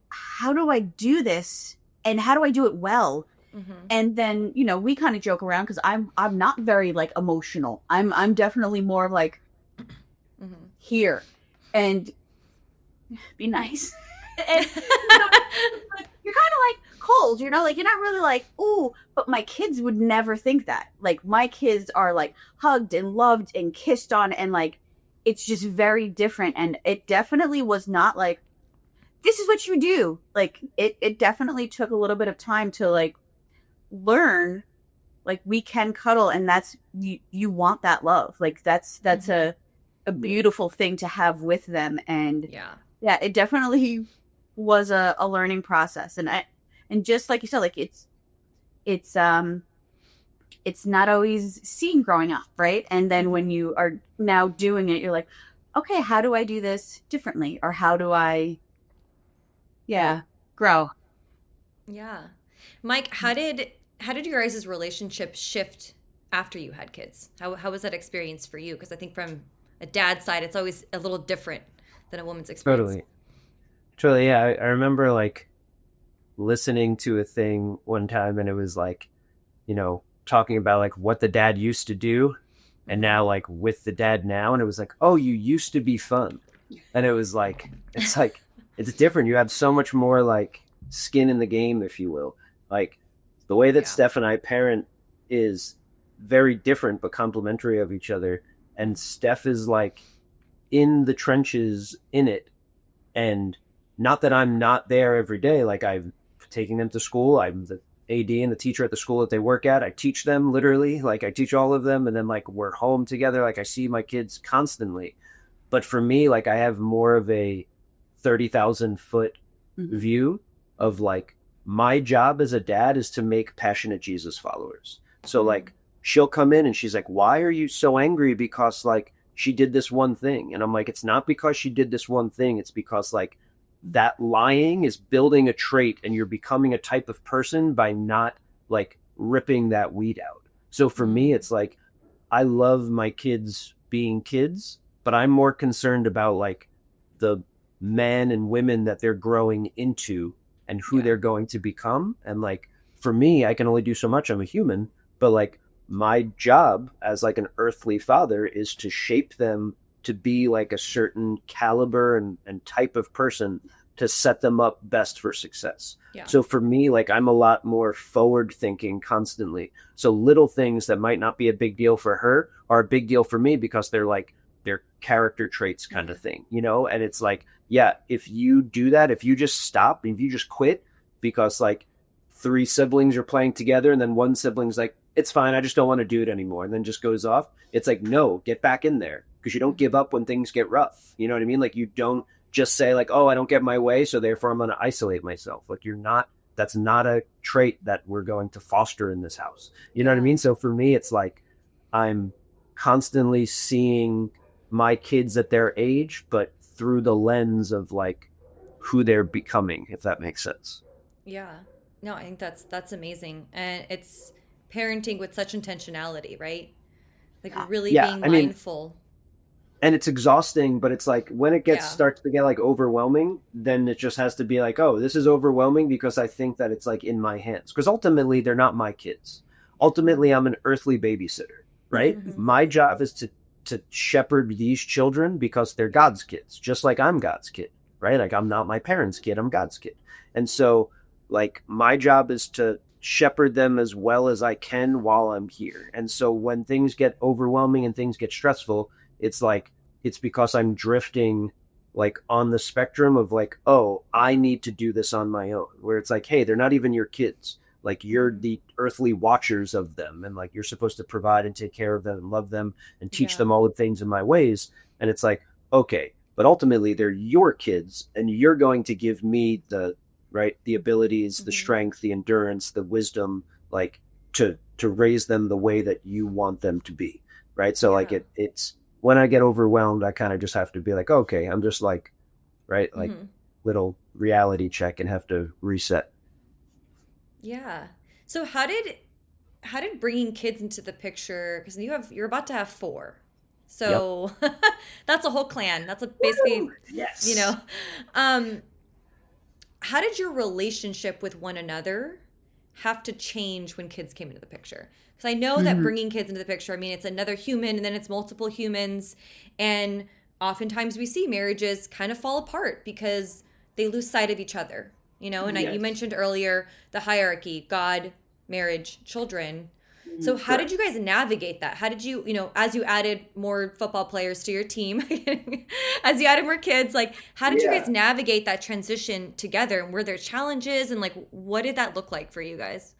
how do I do this, and how do I do it well? Mm-hmm. And then, you know, we kind of joke around because I'm not very like emotional. I'm definitely more like here and be nice. And you know, you're kind of like cold, you know, like you're not really like, ooh, but my kids would never think that. Like my kids are like hugged and loved and kissed on and like it's just very different. And it definitely was not like, this is what you do. Like it definitely took a little bit of time to like learn, like we can cuddle, and that's you want that love. Like that's a beautiful thing to have with them. And yeah, it definitely was a learning process. And just like you said, like it's not always seen growing up, right? And then when you are now doing it, you're like, okay, how do I do this differently? Or how do I grow? Yeah. Mike, how did your guys' relationship shift after you had kids? How was that experience for you? Because I think from a dad's side, it's always a little different than a woman's experience. Totally. Yeah. I remember like listening to a thing one time, and it was like, talking about like what the dad used to do, and now like with the dad now, and it was like, oh, you used to be fun. And it was like, it's different. You have so much more like skin in the game, if you will. Like the way that Steph and I parent is very different but complementary of each other. And Steph is like in the trenches in it. And not that I'm not there every day. Like I'm taking them to school. I'm the AD and the teacher at the school that they work at. I teach them literally. Like I teach all of them. And then like we're home together. Like I see my kids constantly. But for me, like I have more of a 30,000 foot view of like my job as a dad is to make passionate Jesus followers. So like she'll come in and she's like, why are you so angry? Because like she did this one thing. And I'm like, it's not because she did this one thing. It's because like that lying is building a trait, and you're becoming a type of person by not like ripping that weed out. So for me, it's like, I love my kids being kids, but I'm more concerned about like the men and women that they're growing into and who they're going to become. And like, for me, I can only do so much. I'm a human, but like my job as like an earthly father is to shape them to be like a certain caliber and type of person to set them up best for success. So for me, like I'm a lot more forward thinking constantly. So little things that might not be a big deal for her are a big deal for me because they're like, they're character traits kind of thing, And it's like, yeah, if you do that, if you just stop, if you just quit because like 3 siblings are playing together and then one sibling's like, it's fine, I just don't want to do it anymore, and then just goes off. It's like, no, get back in there, because you don't give up when things get rough. You know what I mean? Like you don't just say like, oh, I don't get my way, so therefore I'm going to isolate myself. Like that's not a trait that we're going to foster in this house. You know what I mean? So for me, it's like I'm constantly seeing my kids at their age, but through the lens of like who they're becoming, if that makes sense. Yeah. No, I think that's amazing. And it's parenting with such intentionality, right? Like really being mindful. And it's exhausting, but it's like when it starts to get like overwhelming, then it just has to be like, oh, this is overwhelming because I think that it's like in my hands. Because ultimately they're not my kids. Ultimately, I'm an earthly babysitter, right? My job is to shepherd these children because they're God's kids, just like I'm God's kid, right? Like I'm not my parents' kid, I'm God's kid. And so like my job is to shepherd them as well as I can while I'm here. And so when things get overwhelming and things get stressful, it's like, it's because I'm drifting like on the spectrum of like, oh, I need to do this on my own, where it's like, hey, they're not even your kids. Like you're the earthly watchers of them. And like, you're supposed to provide and take care of them and love them and teach them all the things in my ways. And it's like, okay, but ultimately they're your kids, and you're going to give me the abilities, the strength, the endurance, the wisdom, like to raise them the way that you want them to be. Right. So like it's when I get overwhelmed, I kind of just have to be like, okay, I'm just like, right. Like little reality check and have to reset. Yeah. So how did bringing kids into the picture, because you're about to have 4. So that's a whole clan. That's basically, how did your relationship with one another have to change when kids came into the picture? Because I know that bringing kids into the picture, I mean, it's another human and then it's multiple humans. And oftentimes we see marriages kind of fall apart because they lose sight of each other, And you mentioned earlier the hierarchy, God, marriage, children. So how did you guys navigate that? How did you, as you added more football players to your team, as you added more kids, like how did you guys navigate that transition together? And were there challenges and like what did that look like for you guys?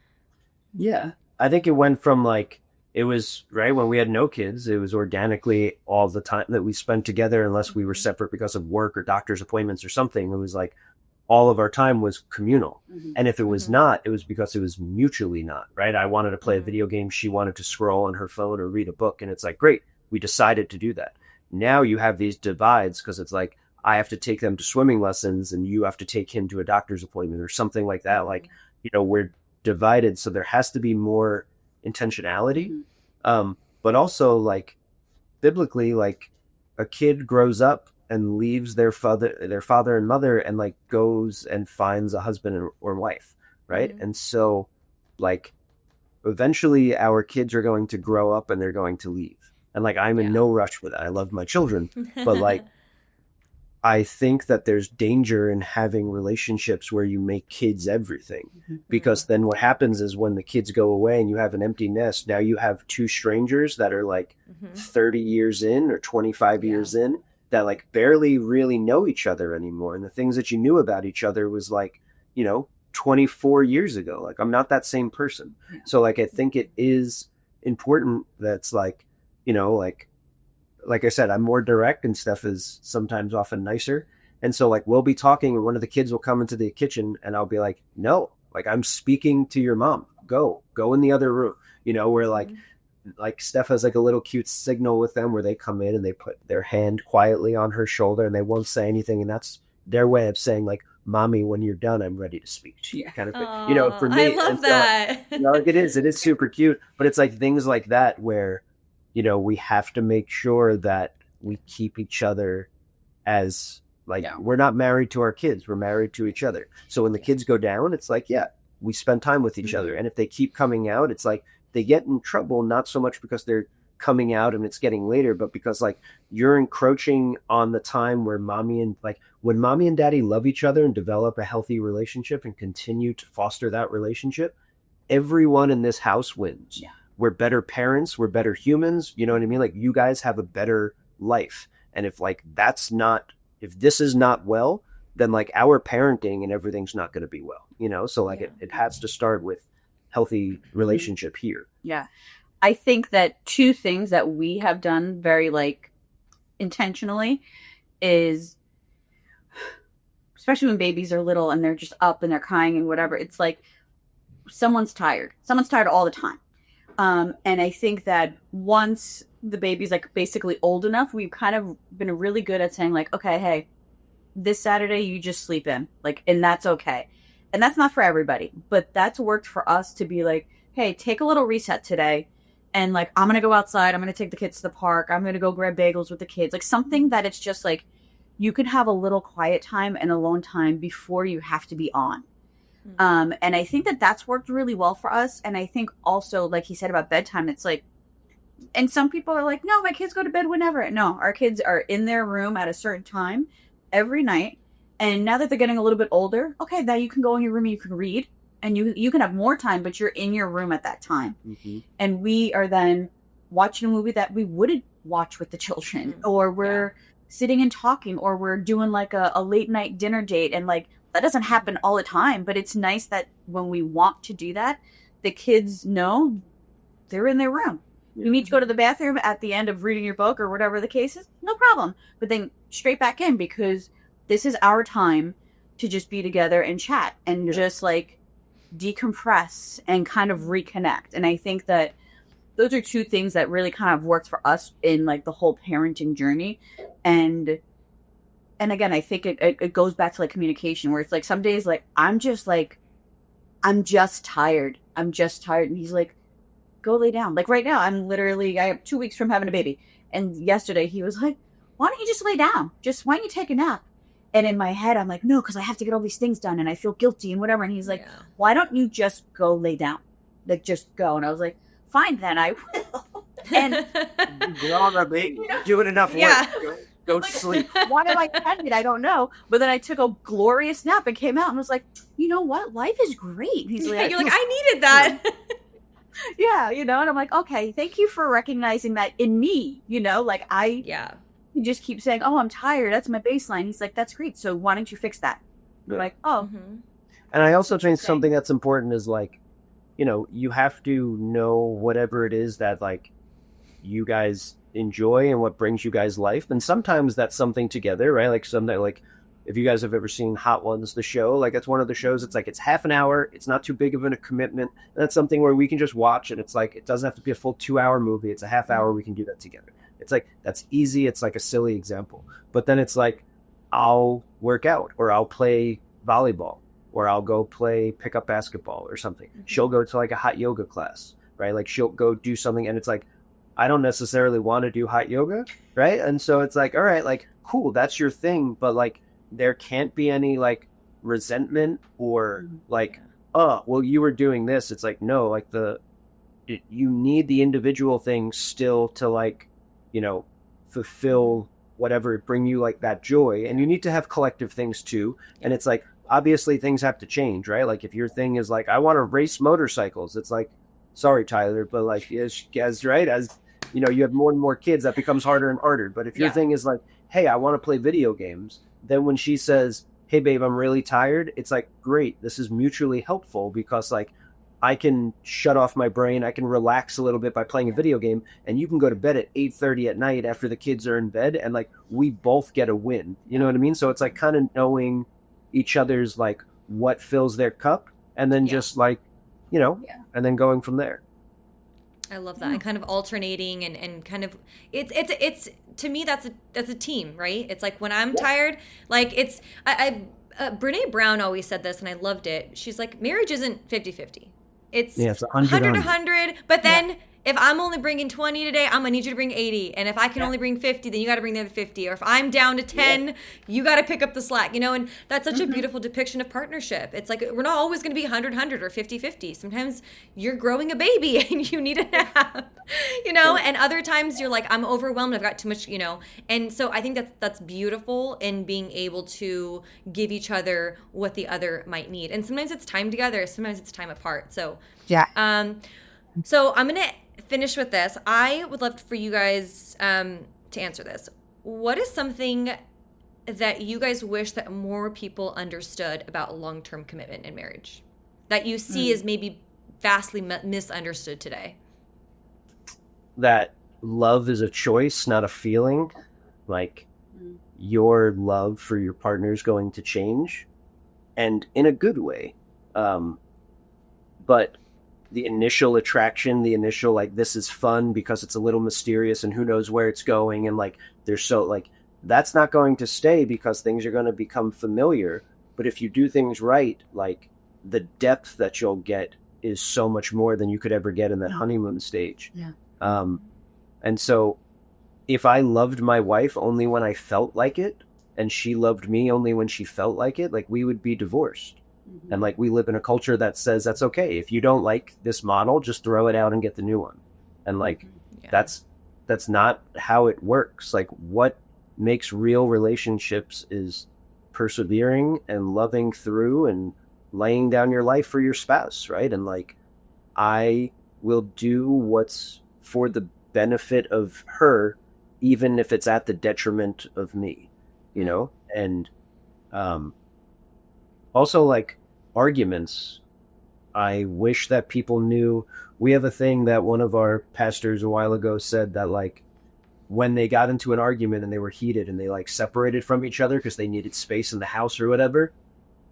Yeah. I think it went from like, it was right when we had no kids, it was organically all the time that we spent together, unless we were separate because of work or doctor's appointments or something. It was like all of our time was communal. And if it was not, it was because it was mutually not, right? I wanted to play a video game. She wanted to scroll on her phone or read a book. And it's like, great, we decided to do that. Now you have these divides because it's like, I have to take them to swimming lessons and you have to take him to a doctor's appointment or something like that. Like, we're divided. So there has to be more intentionality. But also like biblically, like a kid grows up and leaves their father and mother and like goes and finds a husband or wife. Right. And so like eventually our kids are going to grow up and they're going to leave. And like, I'm in no rush with that. I love my children, but like, I think that there's danger in having relationships where you make kids everything, because then what happens is when the kids go away and you have an empty nest, now you have two strangers that are like 30 years in or 25 years in that like barely really know each other anymore. And the things that you knew about each other was like, 24 years ago. Like I'm not that same person. So like, I think it is important that's like, like I said, I'm more direct and Steph is sometimes often nicer. And so like, we'll be talking and one of the kids will come into the kitchen and I'll be like, no, like I'm speaking to your mom, go in the other room, where like Steph has like a little cute signal with them where they come in and they put their hand quietly on her shoulder and they won't say anything. And that's their way of saying like, mommy, when you're done, I'm ready to speak to you kind of thing, for me. I love that. So, like it is super cute, but it's like things like that where, we have to make sure that we keep each other as like, we're not married to our kids. We're married to each other. So when the kids go down, it's like, we spend time with each other. And if they keep coming out, it's like they get in trouble, not so much because they're coming out and it's getting later, but because like you're encroaching on the time where when mommy and daddy love each other and develop a healthy relationship and continue to foster that relationship, everyone in this house wins. We're better parents. We're better humans. You know what I mean? Like you guys have a better life. And if like, if this is not well, then like our parenting and everything's not going to be well, so like it has to start with healthy relationship here. Yeah. I think that two things that we have done very like intentionally is, especially when babies are little and they're just up and they're crying and whatever, it's like someone's tired all the time. And I think that once the baby's like basically old enough, we've kind of been really good at saying like, okay, hey, this Saturday you just sleep in, like, and that's okay. And that's not for everybody, but that's worked for us to be like, hey, take a little reset today. And like, I'm going to go outside. I'm going to take the kids to the park. I'm going to go grab bagels with the kids. Like something that it's just like, you can have a little quiet time and alone time before you have to be on. And I think that that's worked really well for us. And I think also, like he said about bedtime, it's like, and some people are like, no, my kids go to bed whenever. No, our kids are in their room at a certain time every night. And now that they're getting a little bit older, okay, now you can go in your room and you can read and you can have more time, but you're in your room at that time. And we are then watching a movie that we wouldn't watch with the children, or we're sitting and talking, or we're doing like a late night dinner date. And like, that doesn't happen all the time, but it's nice that when we want to do that, the kids know they're in their room. You need to go to the bathroom at the end of reading your book or whatever the case is, no problem. But then straight back in, because this is our time to just be together and chat and just like decompress and kind of reconnect. And I think that those are two things that really kind of worked for us in like the whole parenting journey. And again, I think it goes back to like communication, where it's like some days like I'm just tired. And he's like, go lay down. Like right now, I have 2 weeks from having a baby. And yesterday he was like, why don't you just lay down? Why don't you take a nap? And in my head, I'm like, no, because I have to get all these things done and I feel guilty and whatever. And he's like, why don't you just go lay down? Like, just go. And I was like, fine, then I will. And you're already doing enough work. Go sleep. Why am I pretending? I don't know. But then I took a glorious nap and came out and was like, you know what? Life is great. He's like, you're like, I needed that. Yeah, and I'm like, okay, thank you for recognizing that in me, like Yeah. just keep saying, oh, I'm tired. That's my baseline. He's like, that's great. So why don't you fix that? I'm like, oh, And I also think something that's important is like, you have to know whatever it is that like you guys enjoy and what brings you guys life. And sometimes that's something together, right? Like something like if you guys have ever seen Hot Ones, the show, like it's one of the shows. It's like it's half an hour. It's not too big of a commitment. And that's something where we can just watch, and it's like it doesn't have to be a full 2 hour movie. It's a half hour. We can do that together. It's like that's easy. It's like a silly example, but then it's like I'll work out or I'll play volleyball or I'll go play pickup basketball or something. She'll go to like a hot yoga class, right? Like she'll go do something, and it's like I don't necessarily want to do hot yoga, right? And so it's like, all right, like cool, that's your thing, but like there can't be any like resentment or like, oh, well, you were doing this. It's like no, like you need the individual thing still to like, fulfill whatever bring you like that joy, and you need to have collective things too. And it's like obviously things have to change, right? Like if your thing is like I want to race motorcycles, it's like sorry Tyler, but like as right as you have more and more kids, that becomes harder and harder. But if your thing is like, hey, I want to play video games, then when she says, hey babe, I'm really tired, it's like great, this is mutually helpful because like I can shut off my brain, I can relax a little bit by playing a video game, and you can go to bed at 8:30 at night after the kids are in bed, and like we both get a win. You know what I mean? So it's like kind of knowing each other's like what fills their cup, and then just like and then going from there. I love that. And kind of alternating and kind of it's to me that's a team, right? It's like when I'm tired, like it's Brene Brown always said this and I loved it. She's like marriage isn't 50-50. It's 100, but then if I'm only bringing 20 today, I'm gonna need you to bring 80. And if I can only bring 50, then you got to bring the other 50. Or if I'm down to 10, you got to pick up the slack, And that's such a beautiful depiction of partnership. It's like we're not always going to be 100 or 50-50. Sometimes you're growing a baby and you need a nap, And other times you're like, I'm overwhelmed. I've got too much, And so I think that's beautiful in being able to give each other what the other might need. And sometimes it's time together. Sometimes it's time apart. So So I'm going to finish with this. I would love for you guys to answer this. What is something that you guys wish that more people understood about long-term commitment in marriage that you see is maybe vastly misunderstood today? That love is a choice, not a feeling. Like your love for your partner is going to change, and in a good way. But the initial attraction, the initial like this is fun because it's a little mysterious and who knows where it's going, and like there's so like that's not going to stay because things are going to become familiar. But if you do things right, like the depth that you'll get is so much more than you could ever get in that honeymoon stage. And so if I loved my wife only when I felt like it and she loved me only when she felt like it, like we would be divorced. And like we live in a culture that says that's okay. If you don't like this model, just throw it out and get the new one. And like that's not how it works. Like what makes real relationships is persevering and loving through and laying down your life for your spouse, right? And like I will do what's for the benefit of her, even if it's at the detriment of me, And also like arguments, I wish that people knew. We have a thing that one of our pastors a while ago said that like when they got into an argument and they were heated and they like separated from each other because they needed space in the house or whatever,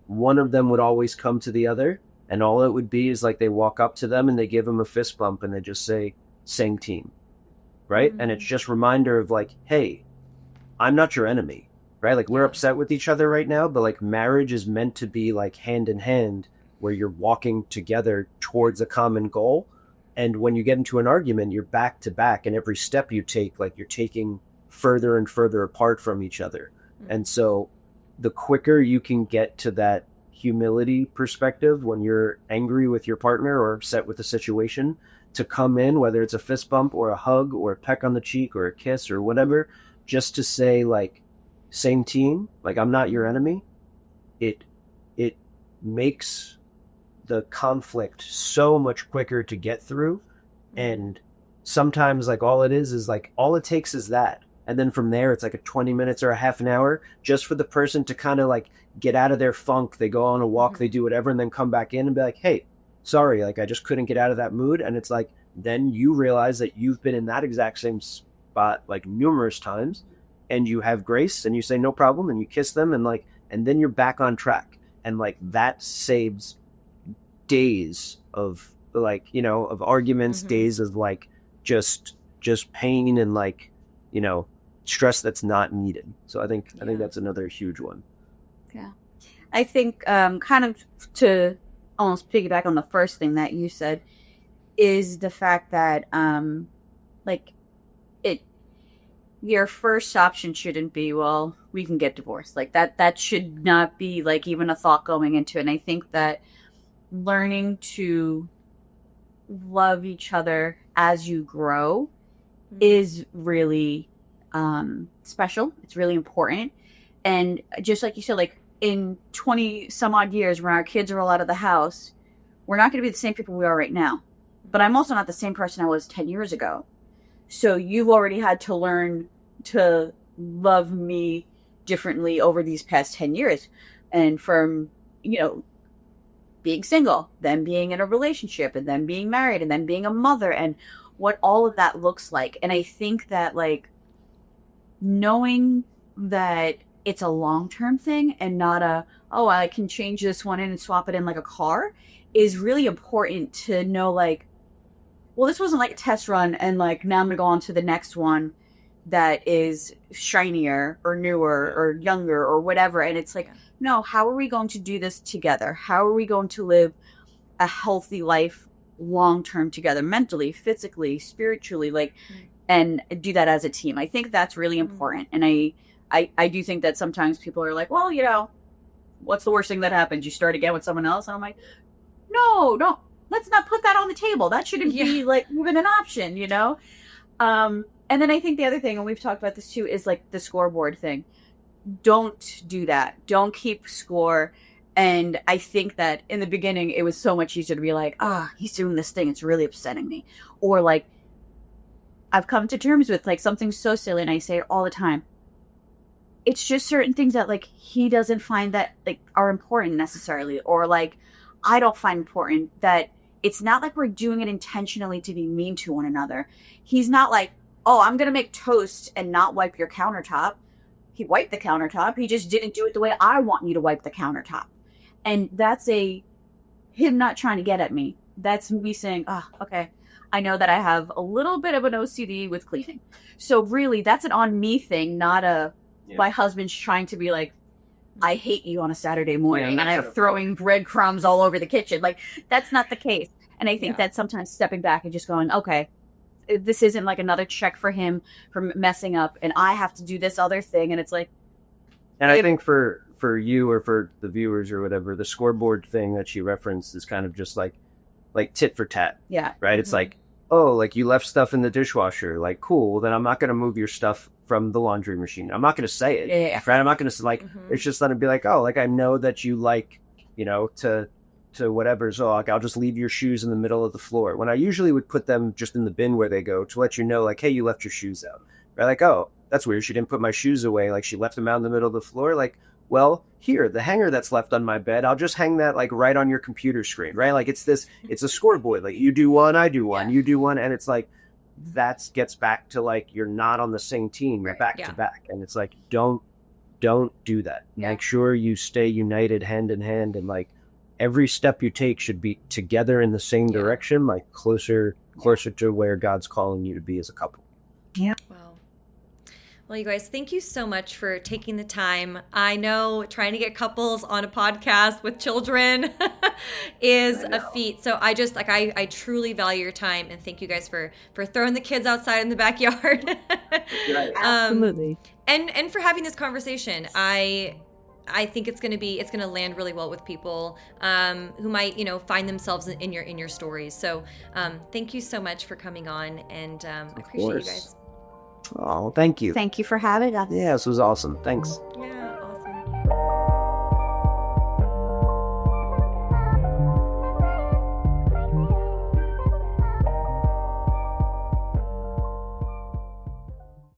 one of them would always come to the other, and all it would be is like they walk up to them and they give them a fist bump and they just say same team, right? And it's just reminder of like, hey, I'm not your enemy, right? Like we're upset with each other right now, but like marriage is meant to be like hand in hand where you're walking together towards a common goal. And when you get into an argument, you're back to back, and every step you take, like you're taking further and further apart from each other. And so the quicker you can get to that humility perspective when you're angry with your partner or upset with the situation, to come in, whether it's a fist bump or a hug or a peck on the cheek or a kiss or whatever, just to say like, same team, like I'm not your enemy. It makes the conflict so much quicker to get through. And sometimes like all it takes is that. And then from there, it's like a 20 minutes or a half an hour just for the person to kind of like get out of their funk. They go on a walk, they do whatever, and then come back in and be like, hey, sorry, like I just couldn't get out of that mood. And it's like, then you realize that you've been in that exact same spot like numerous times, and you have grace and you say no problem and you kiss them, and like, and then you're back on track. And like that saves days of like, you know, of arguments, days of like just pain and like, you know, stress that's not needed. So I think that's another huge one. Yeah. I think kind of to almost piggyback on the first thing that you said is the fact that like your first option shouldn't be, well, we can get divorced. Like that should not be like even a thought going into it. And I think that learning to love each other as you grow is really special. It's really important. And just like you said, like in 20 some odd years when our kids are all out of the house, we're not going to be the same people we are right now. But I'm also not the same person I was 10 years ago. So you've already had to learn to love me differently over these past 10 years. And from, you know, being single, then being in a relationship, and then being married, and then being a mother, and what all of that looks like. And I think that like knowing that it's a long-term thing and not a, oh, I can change this one in and swap it in like a car, is really important to know like, well, this wasn't like a test run and like now I'm gonna go on to the next one that is shinier or newer or younger or whatever. And it's like, no, how are we going to do this together? How are we going to live a healthy life long-term together, mentally, physically, spiritually, like, and do that as a team? I think that's really important. And I do think that sometimes people are like, well, you know, what's the worst thing that happens? You start again with someone else? And I'm like, no, let's not put that on the table. That shouldn't be like even an option, you know? And then I think the other thing, and we've talked about this too, is like the scoreboard thing. Don't do that. Don't keep score. And I think that in the beginning, it was so much easier to be like, he's doing this thing. It's really upsetting me. Or like, I've come to terms with like something so silly, and I say it all the time. It's just certain things that like he doesn't find that like are important necessarily, or like I don't find important. That it's not like we're doing it intentionally to be mean to one another. He's not like, oh, I'm going to make toast and not wipe your countertop. He wiped the countertop. He just didn't do it the way I want you to wipe the countertop. And that's him not trying to get at me. That's me saying, okay, I know that I have a little bit of an OCD with cleaning. So really, that's an on me thing, not my husband's trying to be like, I hate you on a Saturday morning and I'm throwing breadcrumbs all over the kitchen. Like, that's not the case. And I think that sometimes stepping back and just going, okay, this isn't like another check for him for messing up and I have to do this other thing. And it's like, and I think for you or for the viewers or whatever, the scoreboard thing that she referenced is kind of just like tit for tat. Yeah. Right. It's like, oh, like you left stuff in the dishwasher. Like, cool. Well, then I'm not going to move your stuff from the laundry machine. I'm not going to say it. Yeah. Right. I'm not going to like, it's just let it be like, oh, like I know that you like, you know, to whatever. So like, I'll just leave your shoes in the middle of the floor, when I usually would put them just in the bin where they go, to let you know, like, hey, you left your shoes out. Right. Like, oh, that's weird. She didn't put my shoes away. Like she left them out in the middle of the floor. Like, well, here, the hanger that's left on my bed, I'll just hang that like right on your computer screen. Right. Like it's a scoreboard. Like you do one, I do one, you do one. And it's like, that gets back to like, you're not on the same team. You're back to back. And it's like, don't do that. Make sure you stay united hand in hand. And like every step you take should be together in the same direction, like closer to where God's calling you to be as a couple. Yeah. Wow. Well, you guys, thank you so much for taking the time. I know trying to get couples on a podcast with children is a feat. So I just like, I truly value your time, and thank you guys for throwing the kids outside in the backyard. Absolutely. And for having this conversation. I think it's going to land really well with people who might, you know, find themselves in your stories. So thank you so much for coming on, and I appreciate you guys. Oh, thank you. Thank you for having us. Yeah, this was awesome. Thanks. Yeah.